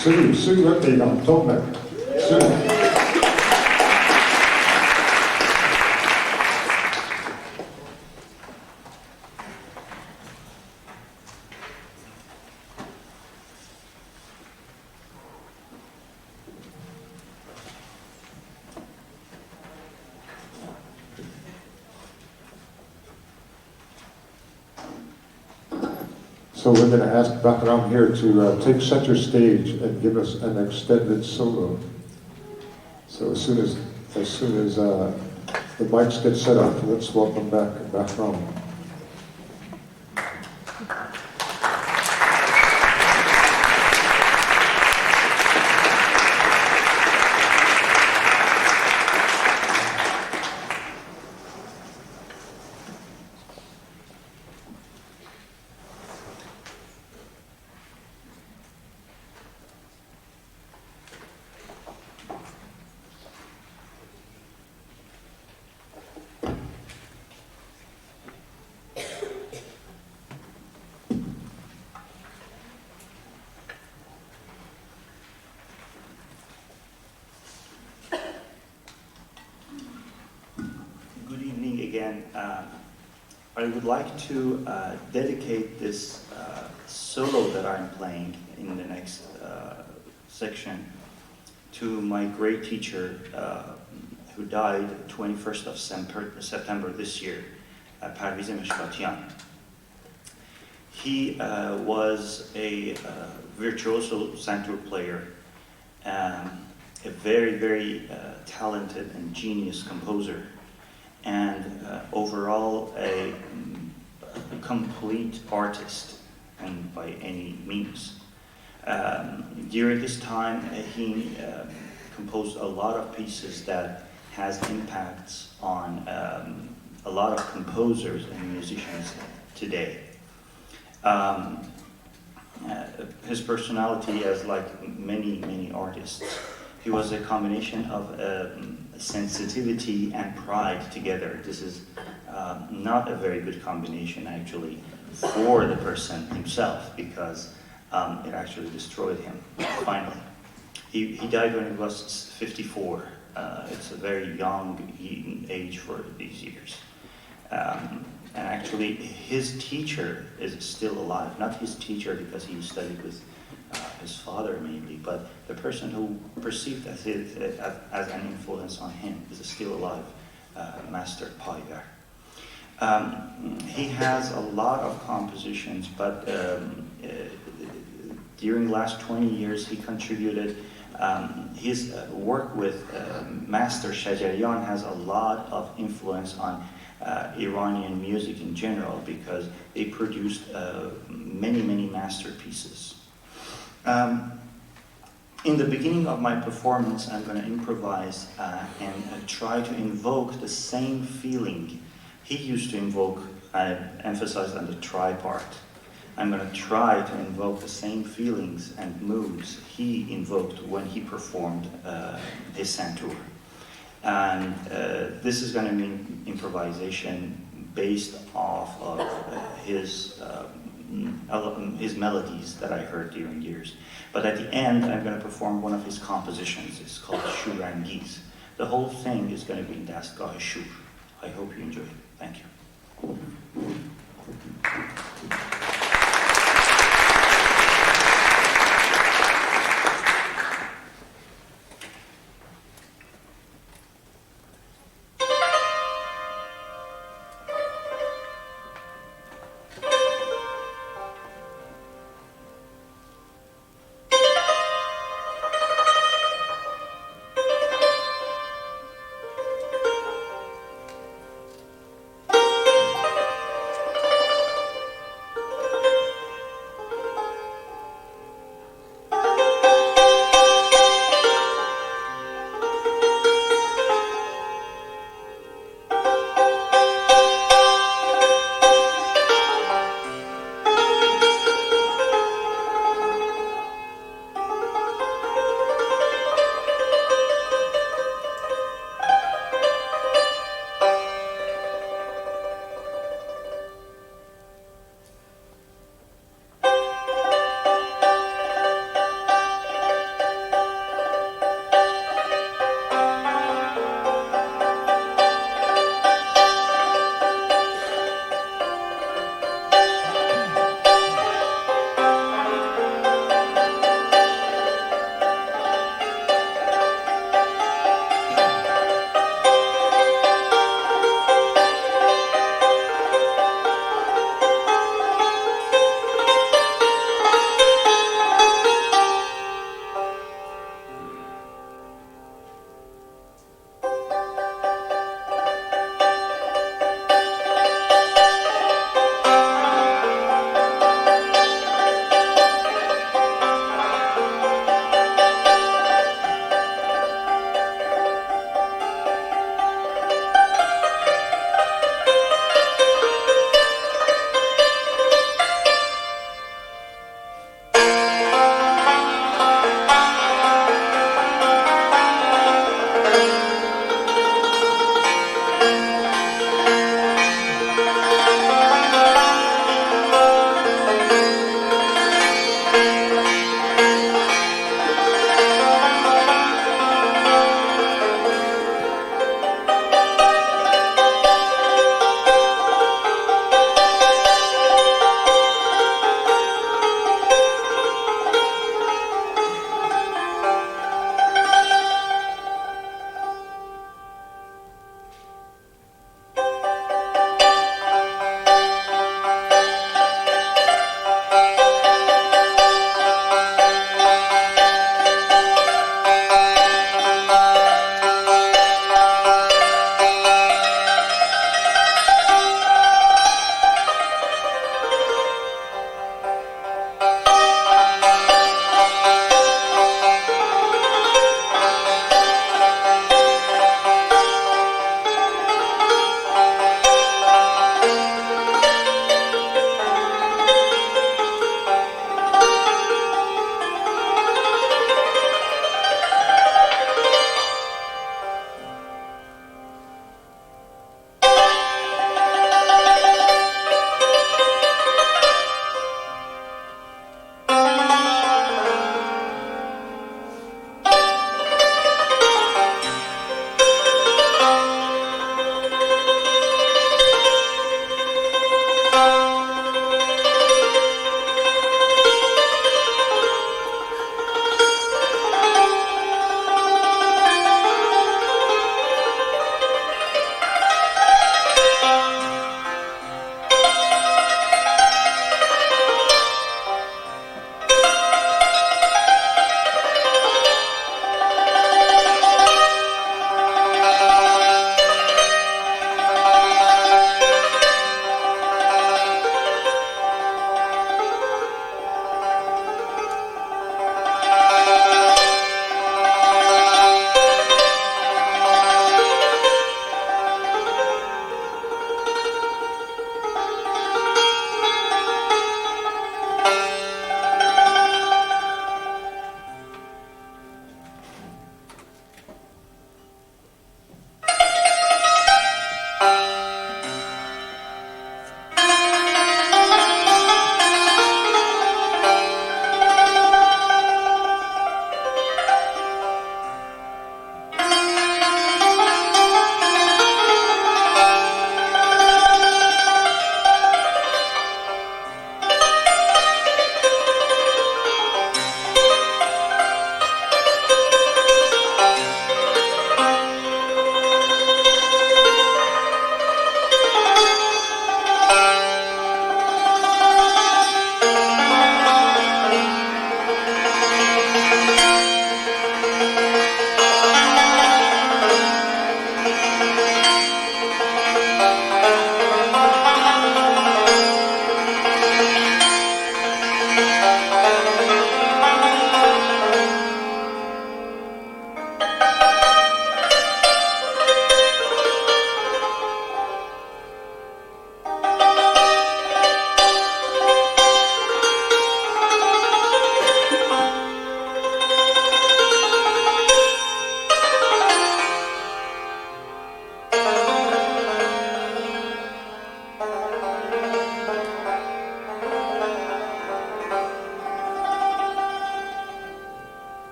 A: Sue Whitney, Tolman. Sue. So we're going to ask Bahram here to take center stage and give us an extended solo. So as soon as the mics get set up, let's welcome back Bahram.
B: Again, I would like to dedicate this solo that I'm playing in the next section to my great teacher who died 21st of September this year, Parviz Mishkatian. He was a virtuoso santur player, a very, very talented and genius composer, and overall a complete artist, and by any means. During this time, he composed a lot of pieces that has impacts on a lot of composers and musicians today. His personality, as like many artists, he was a combination of sensitivity and pride together. This is not a very good combination actually for the person himself, because it actually destroyed him finally. He died when he was 54. It's a very young age for these years. And actually his teacher is still alive. Not his teacher because he studied with his father mainly, but the person who perceived as an influence on him is still alive, Master Paigar. He has a lot of compositions, but during the last 20 years he contributed, his work with Master Shajarian has a lot of influence on Iranian music in general, because they produced many masterpieces. In the beginning of my performance, I'm going to improvise and try to invoke the same feeling he used to invoke. I emphasized on the try part. I'm going to try to invoke the same feelings and moods he invoked when he performed his santur. And this is going to mean improvisation based off of his melodies that I heard during years. But at the end, I'm going to perform one of his compositions. It's called Shurangiz. The whole thing is going to be in Dastgah Shur. I hope you enjoy it. Thank you.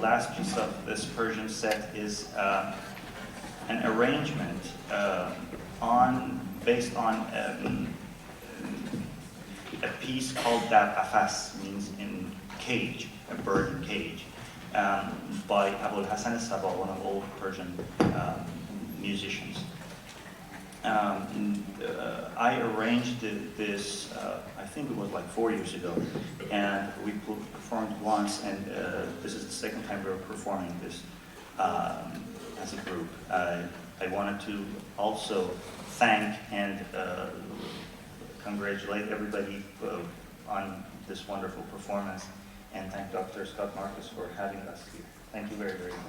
B: last piece of this Persian set is an arrangement based on a piece called Dar Qafas, means in cage, a bird in cage, by Abul Hassan al-Sabah, one of old Persian musicians. I arranged this, I think it was like 4 years ago, and we performed once, and this is the second time we're performing this as a group. I wanted to also thank and congratulate everybody on this wonderful performance, and thank Dr. Scott Marcus for having us here. Thank you very, very much.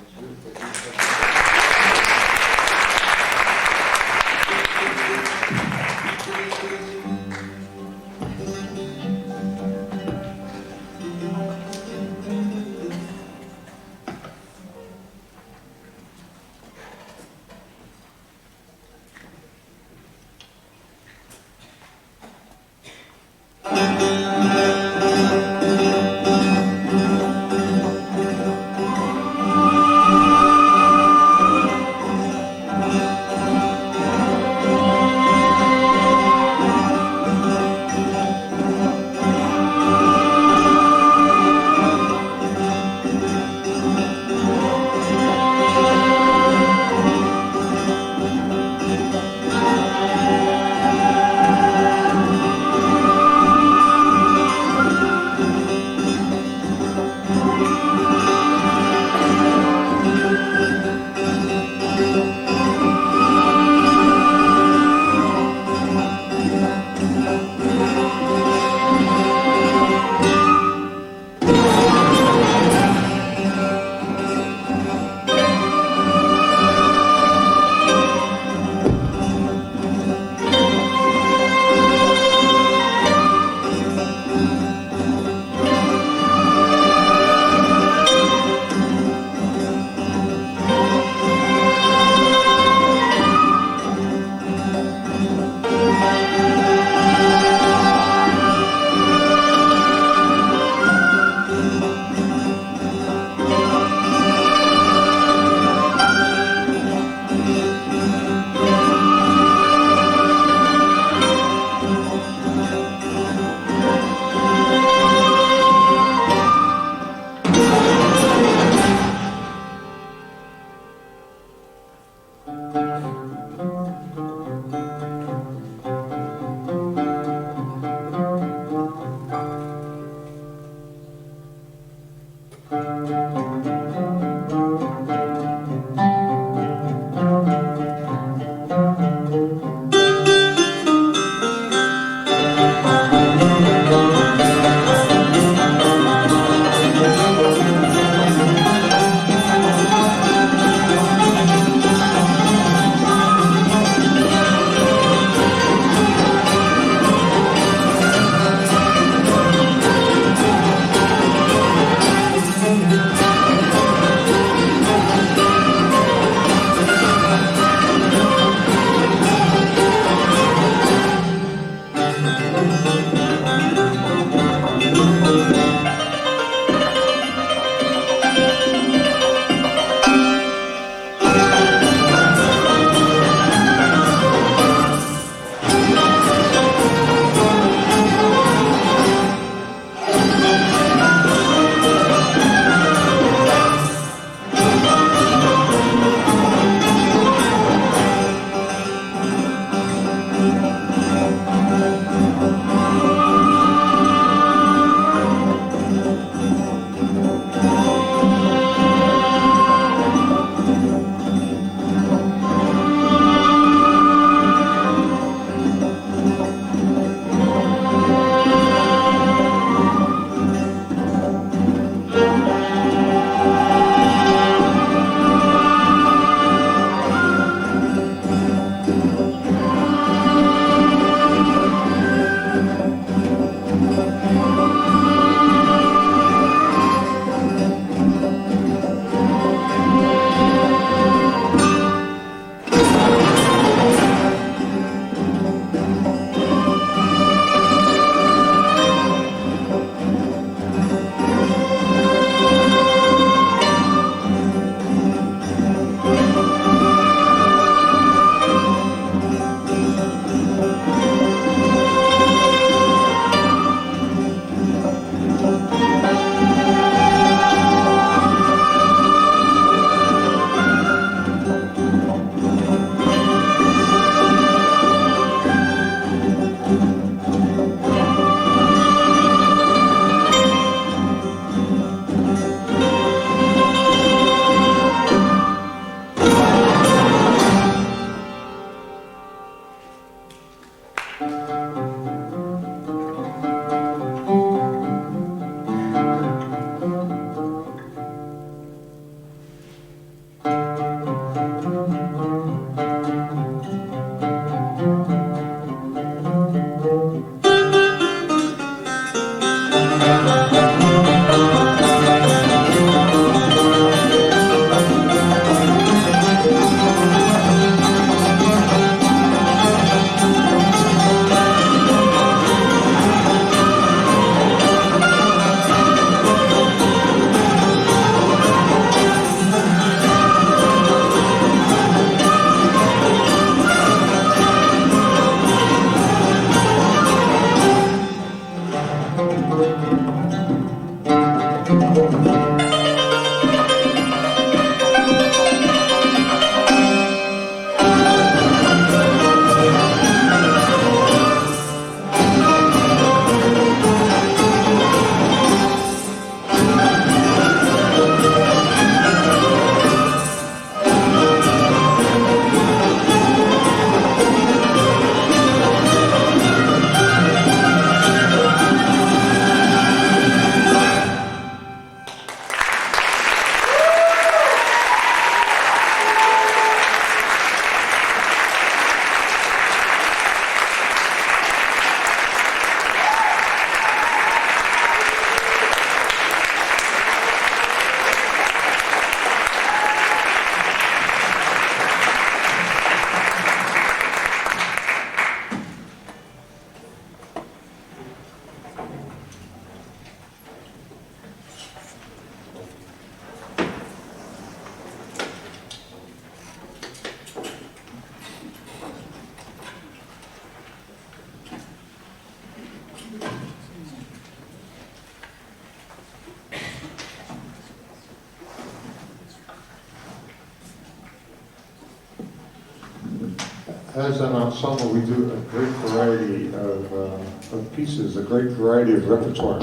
A: As an ensemble, we do a great variety of pieces, a great variety of repertoire.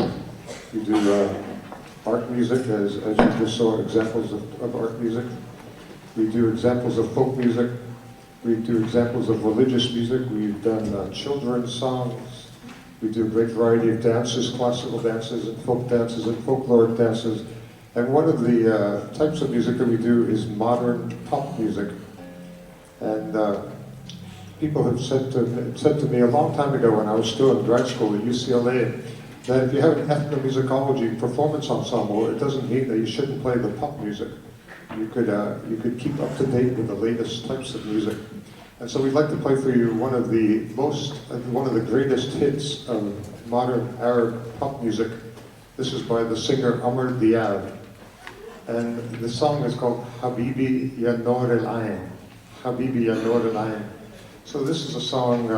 A: We do art music, as you just saw examples of art music. We do examples of folk music. We do examples of religious music. We've done children's songs. We do a great variety of dances, classical dances and folkloric dances. And one of the types of music that we do is modern pop music. And people have said to me a long time ago when I was still in grad school at UCLA, that if you have an ethnomusicology performance ensemble, it doesn't mean that you shouldn't play the pop music. You could keep up to date with the latest types of music. And so we'd like to play for you one of the greatest hits of modern Arab pop music. This is by the singer Amr Diab. And the song is called Habibi Ya Noor Al-Ain. Habibi Ya Noor Al-Ain. So this is a song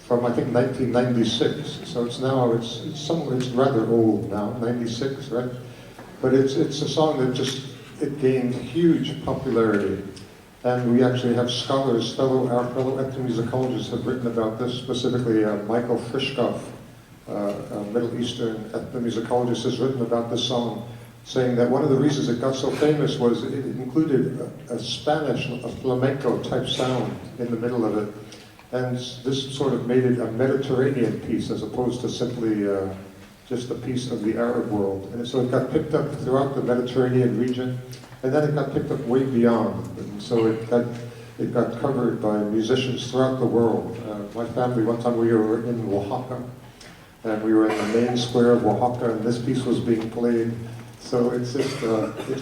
A: from I think 1996. So it's rather old now, 96, right? But it's a song that it gained huge popularity. And we actually have scholars, our fellow ethnomusicologists have written about this, specifically Michael Frischkopf, a Middle Eastern ethnomusicologist, has written about this song, saying that one of the reasons it got so famous was it included a flamenco type sound in the middle of it. And this sort of made it a Mediterranean piece as opposed to simply just a piece of the Arab world. And so it got picked up throughout the Mediterranean region, and then it got picked up way beyond. And so it got covered by musicians throughout the world. My family, one time we were in Oaxaca, and we were in the main square of Oaxaca, and this piece was being played. So it's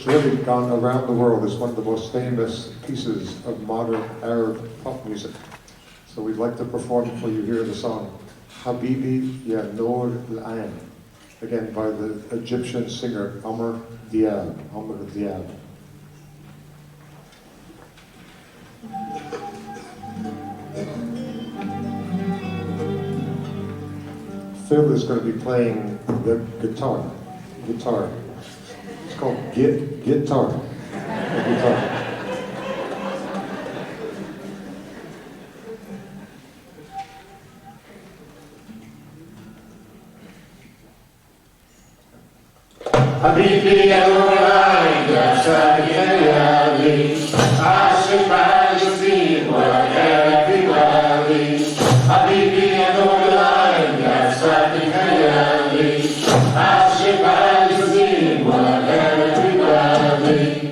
A: really gone around the world. It's one of the most famous pieces of modern Arab pop music. So we'd like to perform for you here the song Habibi Ya Noor Al-Ain, again by the Egyptian singer Amr Diab. Phil is going to be playing the guitar. It's called guitar.
D: حبيبي يا نور العين يا سامي خيالي عاشق عاجزين وكان في بالي حبيبي يا نور العين يا سامي خيالي عاشق عاجزين وكان في بالي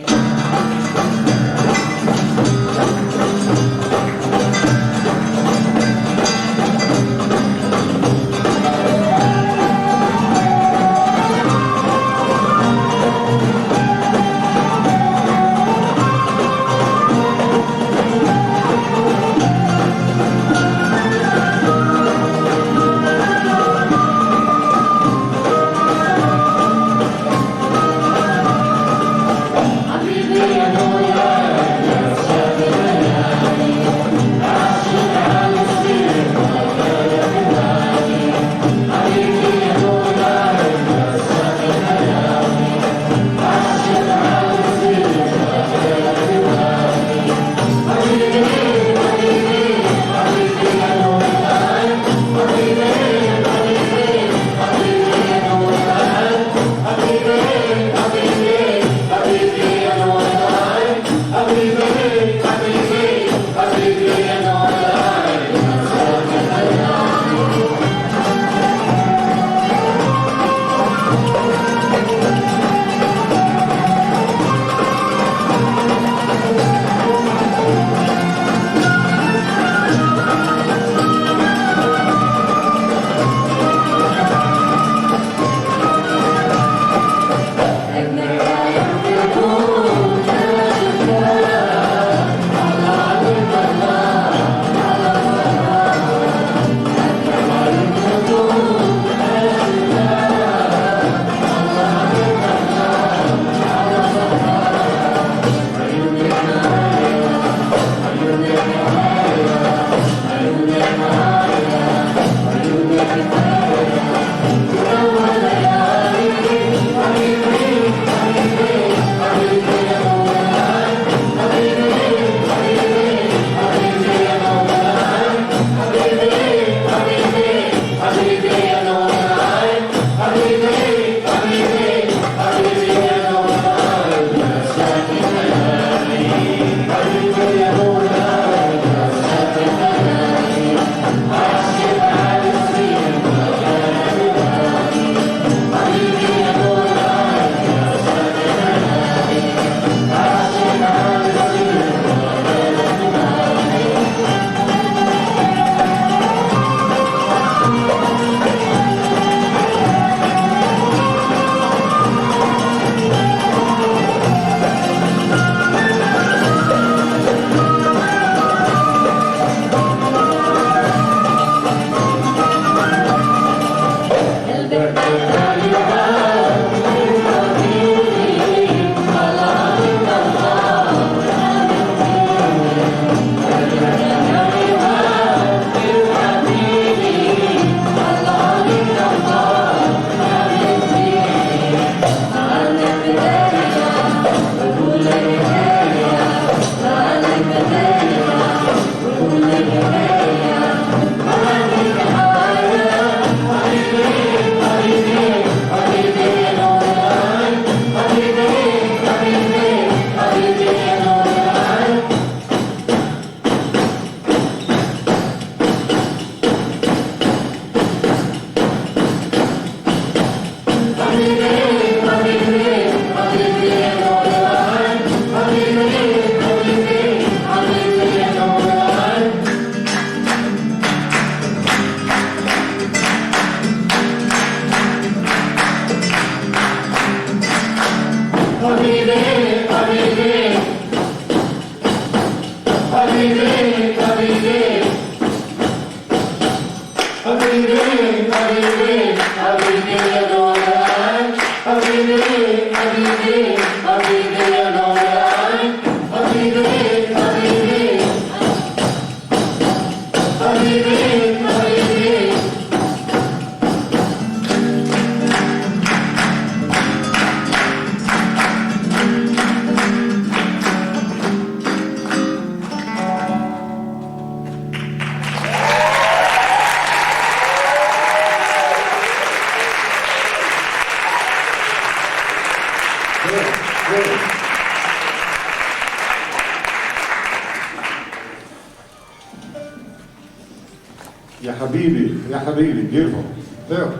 A: Ya Habibi, Ya Habibi, beautiful. Phil.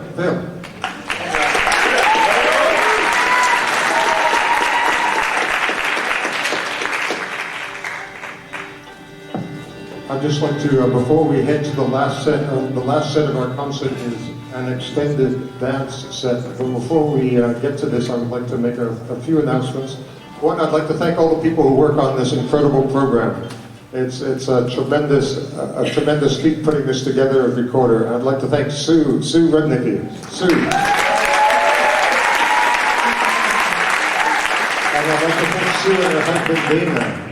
A: I'd just like to, before we head to the last set of our concert is an extended dance set. But before we get to this, I would like to make a few announcements. One, I'd like to thank all the people who work on this incredible program. It's a tremendous feat putting this together every quarter. I'd like to thank Sue Rudnicki. Sue. And I'd like to thank Sue and her husband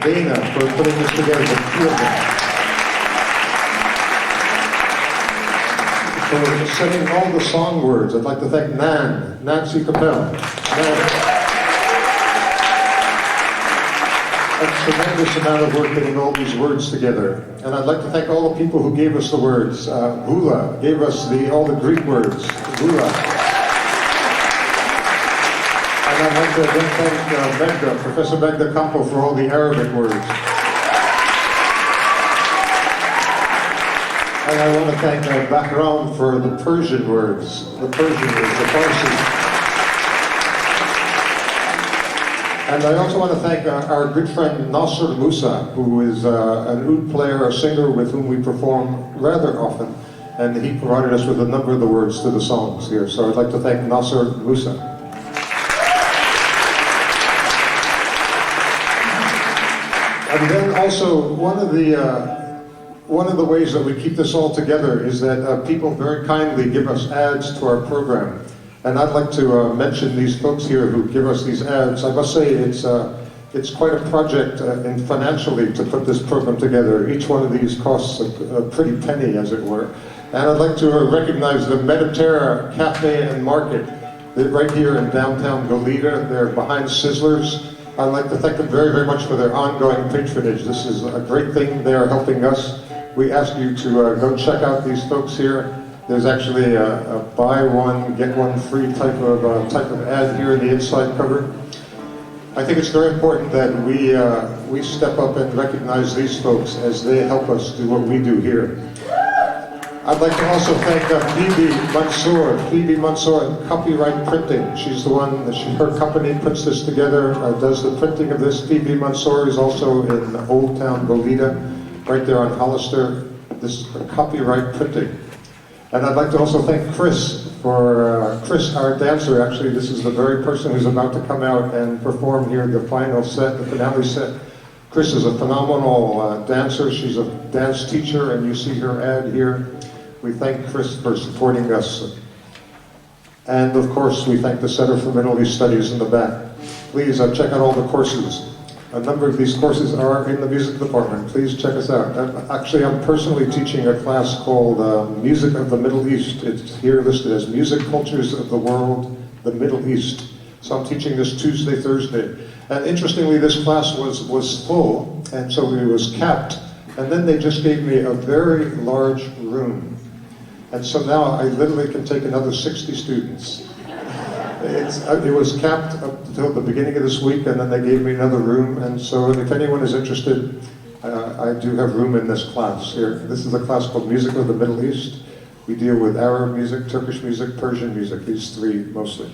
A: Dana for putting this together, the two of them. For setting all the song words, I'd like to thank Nancy Capel. A tremendous amount of work getting all these words together. And I'd like to thank all the people who gave us the words. Hula gave us all the Greek words. Hula. And I'd like to then thank Professor Magda Campo for all the Arabic words. And I want to thank Bahram for the Persian words. The Farsi. And I also want to thank our good friend Nasser Musa, who is an oud player, a singer with whom we perform rather often. And he provided us with a number of the words to the songs here. So I'd like to thank Nasser Musa. And then also, one of the ways that we keep this all together is that people very kindly give us ads to our program. And I'd like to mention these folks here who give us these ads. I must say it's quite a project financially to put this program together. Each one of these costs a pretty penny, as it were. And I'd like to recognize the Mediterra Cafe and Market. They're right here in downtown Goleta. They're behind Sizzlers. I'd like to thank them very, very much for their ongoing patronage. This is a great thing. They are helping us. We ask you to go check out these folks here. There's actually a buy one, get one free type of ad here in the inside cover. I think it's very important that we step up and recognize these folks as they help us do what we do here. I'd like to also thank Phoebe Mansour, Copyright Printing. She's the one, her company puts this together, does the printing of this. Phoebe Mansour is also in Old Town Goleta, right there on Hollister. This is for Copyright Printing. And I'd like to also thank Chris, Chris, our dancer. Actually, this is the very person who's about to come out and perform here the final set, the finale set. Chris is a phenomenal dancer. She's a dance teacher, and you see her ad here. We thank Chris for supporting us. And of course, we thank the Center for Middle East Studies in the back. Please check out all the courses. A number of these courses are in the music department. Please check us out. Actually, I'm personally teaching a class called Music of the Middle East. It's here listed as Music Cultures of the World, the Middle East. So I'm teaching this Tuesday, Thursday. And interestingly, this class was full, and so it was capped. And then they just gave me a very large room. And so now I literally can take another 60 students. It was capped up until the beginning of this week, and then they gave me another room. And so if anyone is interested, I do have room in this class here. This is a class called Music of the Middle East. We deal with Arab music, Turkish music, Persian music, these three mostly.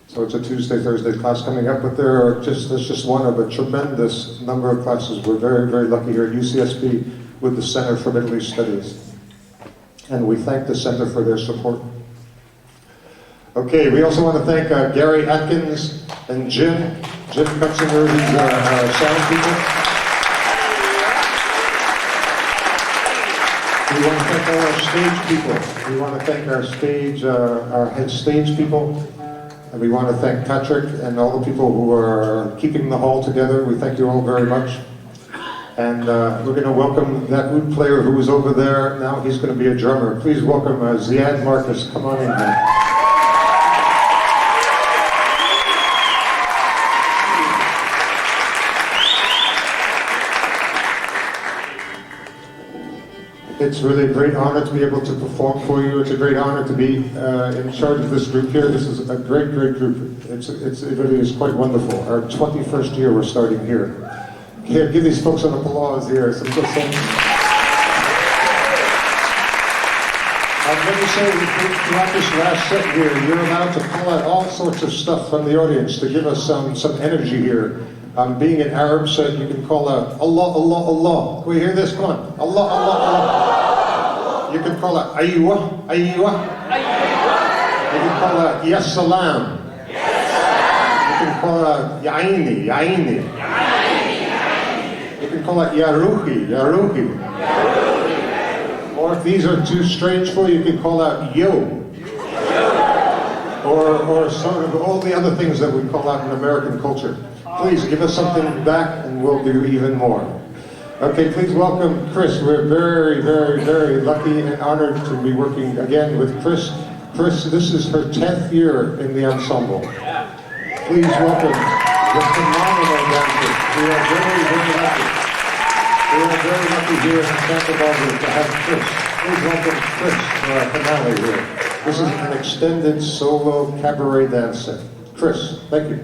A: So it's a Tuesday, Thursday class coming up, but there's just one of a tremendous number of classes. We're very, very lucky here at UCSB with the Center for Middle East Studies. And we thank the Center for their support. Okay, we also want to thank Gary Atkins and Jim Cutzinger, who's our sound people. We want to thank all our stage people. We want to thank our head stage people. And we want to thank Patrick and all the people who are keeping the hall together. We thank you all very much. And we're going to welcome that oud player who was over there. Now he's going to be a drummer. Please welcome Ziad Marcus. Come on in, man. It's really a great honor to be able to perform for you. It's a great honor to be in charge of this group here. This is a great, great group. It really is quite wonderful. Our 21st year we're starting here. Here, give these folks an applause here. Some good things. Let me say, throughout this last set here, you're allowed to pull out all sorts of stuff from the audience to give us some energy here. Being an Arab said, you can call out Allah, Allah, Allah. Can we hear this? Come on. Allah, Allah, Allah. You can call out Ayywa, Ayywa. You can call out Yes Salam. You can call out Ya'ini, Ya'ini. You can call out Ya Ruhi, Ya Ruhi. Or if these are too strange for you, you can call out Yo. Or sort of all the other things that we call out in American culture. Please give us something back and we'll do even more. Okay, please welcome Chris. We're very, very, very lucky and honored to be working again with Chris. Chris, this is her 10th year in the ensemble. Please welcome the phenomenal dancers. We are very, very lucky. We are very lucky here in Santa Barbara to have Chris. Please welcome Chris for our finale here. This is an extended solo cabaret dance set. Chris, thank you.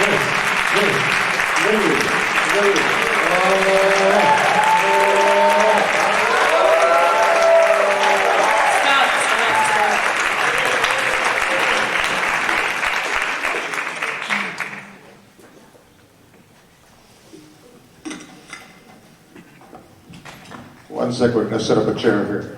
C: Stop, stop, stop.
A: One sec, we're gonna set up a chair here.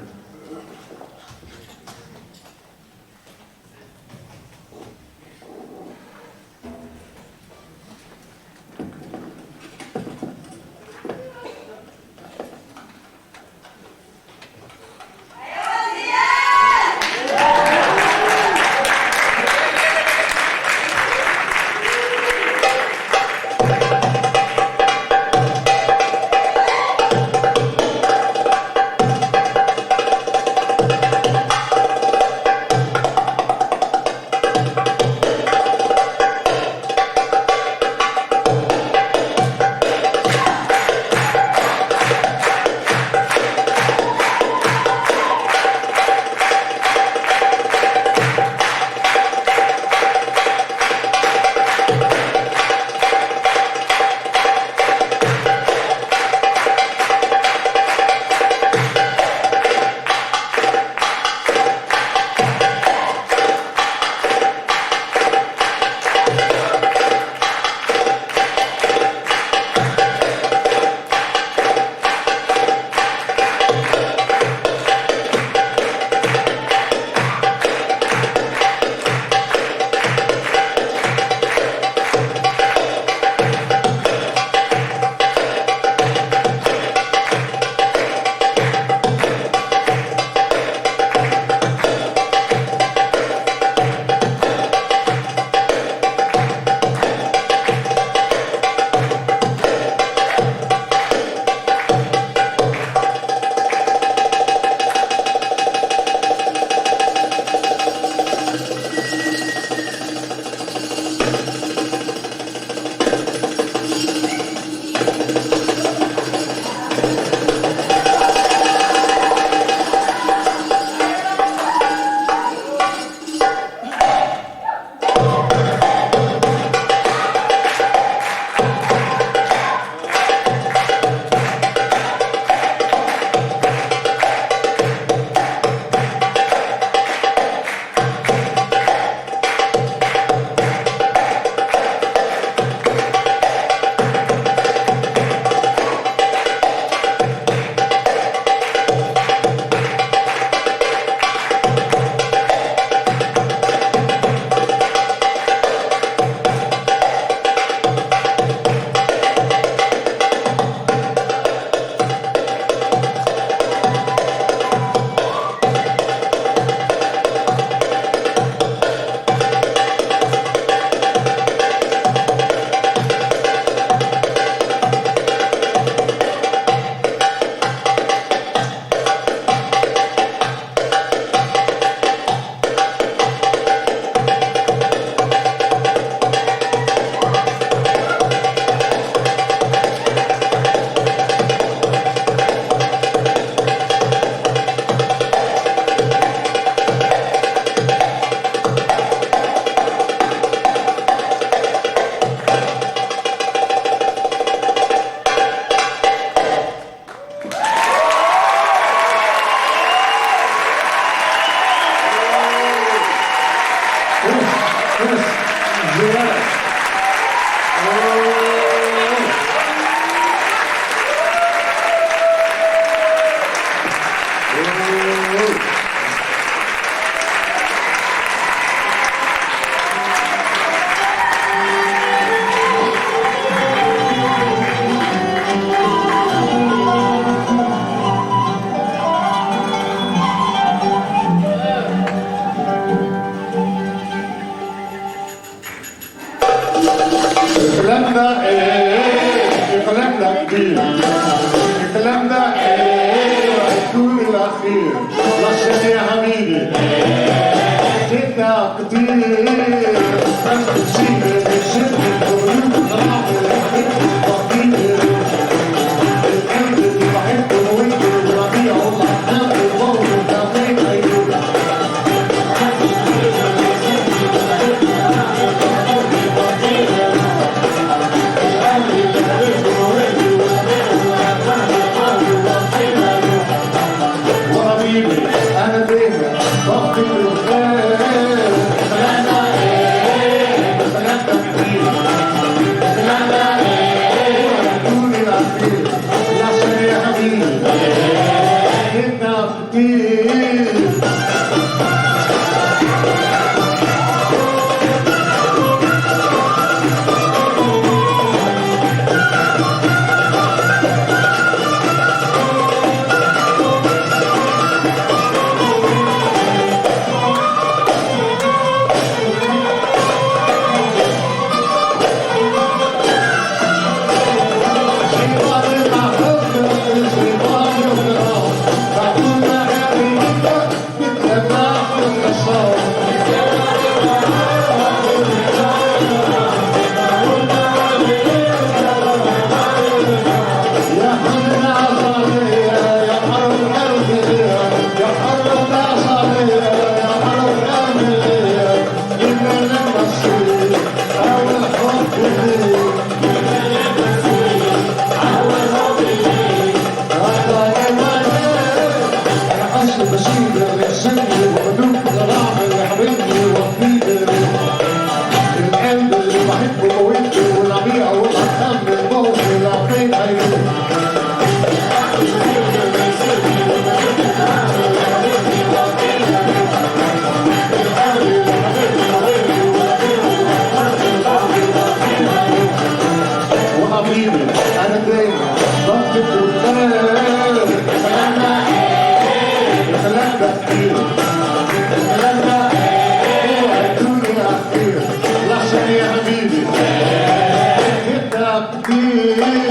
A: الكلام ده الكلام ده كبير، الكلام ده الدور الاخير لحظة يا حبيبي كده كتير بس بتشيل بتشد القلوب القلب اللي بحبه وانت الربيع والله حامل الضوء وتعطيك عيونك بدوق غرام اللي حبيبني وحبيبي القلب اللي بحبه قوته والعميقة والأرحام بالموت والعقيد هيدوق وحبيبي أنا دايما ضغطك وبتاعي الكلام ده كتير الكلام ده الدنيا كتير لحظة يا حبيبي انت كتير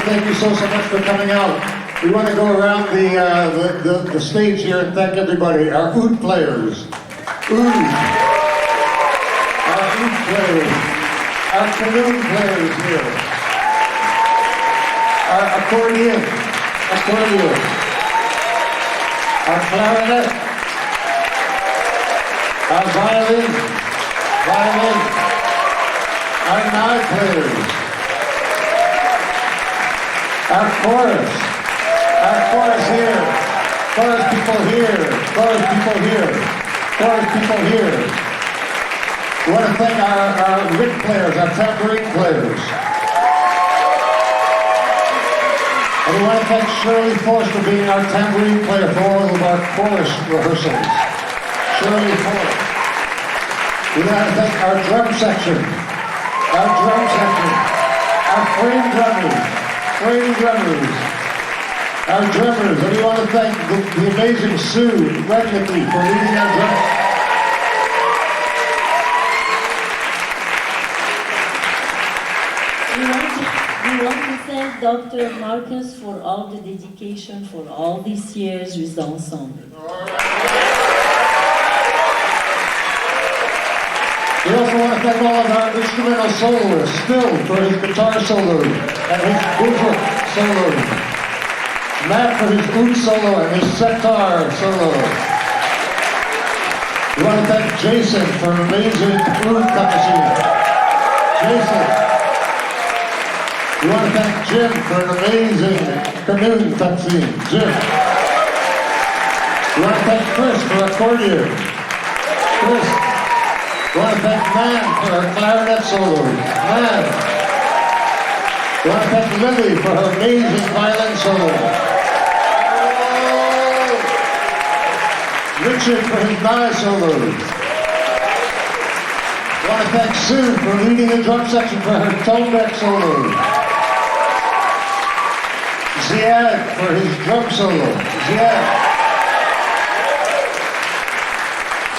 A: Thank you so much for coming out. We want to go around the stage here and thank everybody. Our oud players. Oud. Our oud players. Our canoe players here. Our accordion. Our clarinet. Our violin. Our knife players. Our chorus here, chorus people here. We want to thank our wind players, our tambourine players. And we want to thank Shirley Force for being our tambourine player for all of our chorus rehearsals. Shirley Force. We want to thank our drum section, our frame drummers, our drummers, and we want to thank the amazing Sue Rednicky for leading our drums.
E: I want to thank Dr. Marcus for all the dedication for all these years with the ensemble.
A: We also want to thank all of our instrumental soloists, Phil for his guitar solo and his bootlick solo, Matt for his oud solo and his setar solo. We want to thank Jason for amazing oud capacity. Jason. We want to thank Jim for an amazing canoe capacity. Jim. We want to thank Chris for accordion. Chris. We want to thank Man for her clarinet solo. Man. We want to thank Lily for her amazing violin solo. Richard for his nai solos. We want to thank Sue for leading the drum section for her tone deck solo. Ziad for his drum solo. Ziad.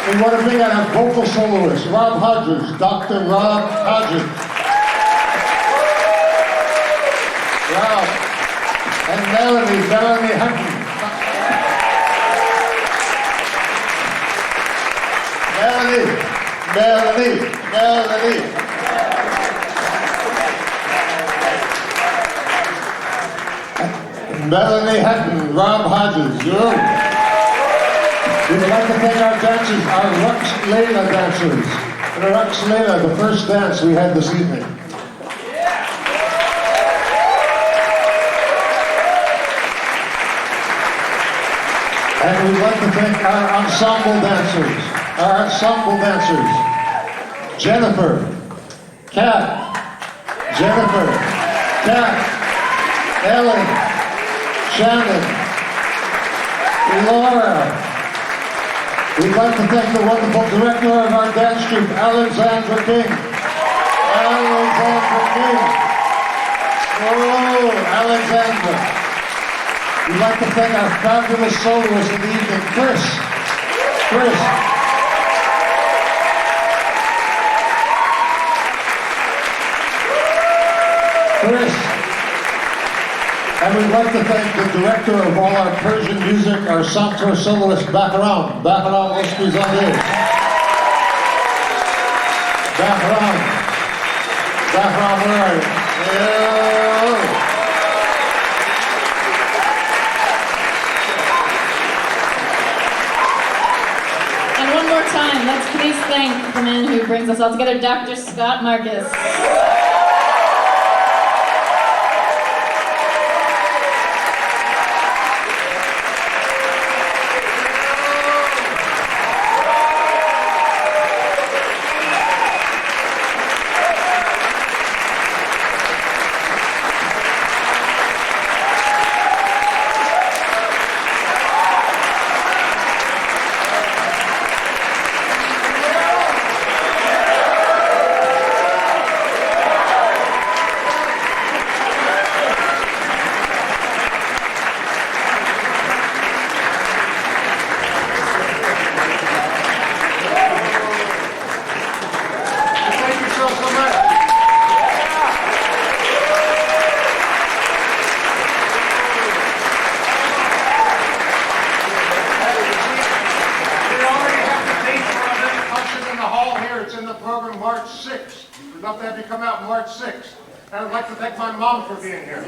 A: We want to bring out our vocal soloist, Rob Hodges, Dr. Rob Hodges. Rob. And Melanie Hutton. Melanie. Melanie Hutton, Rob Hodges. We'd like to thank our dancers, our Rux Leila dancers. And the Rux Leila, the first dance we had this evening. And we'd like to thank our ensemble dancers. Jennifer, Kat, Ellen, Shannon, Laura. We'd like to thank the wonderful director of our dance troupe, Alexandra King. Oh, Alexandra. We'd like to thank our fabulous soloist of the evening, Chris. And we'd like to thank the director of all our Persian music, our Santur soloist, Bakaram. Bakaram, let's please on this. Bakaram, where are you? Yeah.
C: And one more time, let's please thank the man who brings us all together, Dr. Scott Marcus.
A: March 6th. We'd love to have you come out March 6th. And I'd like to thank my mom for being here.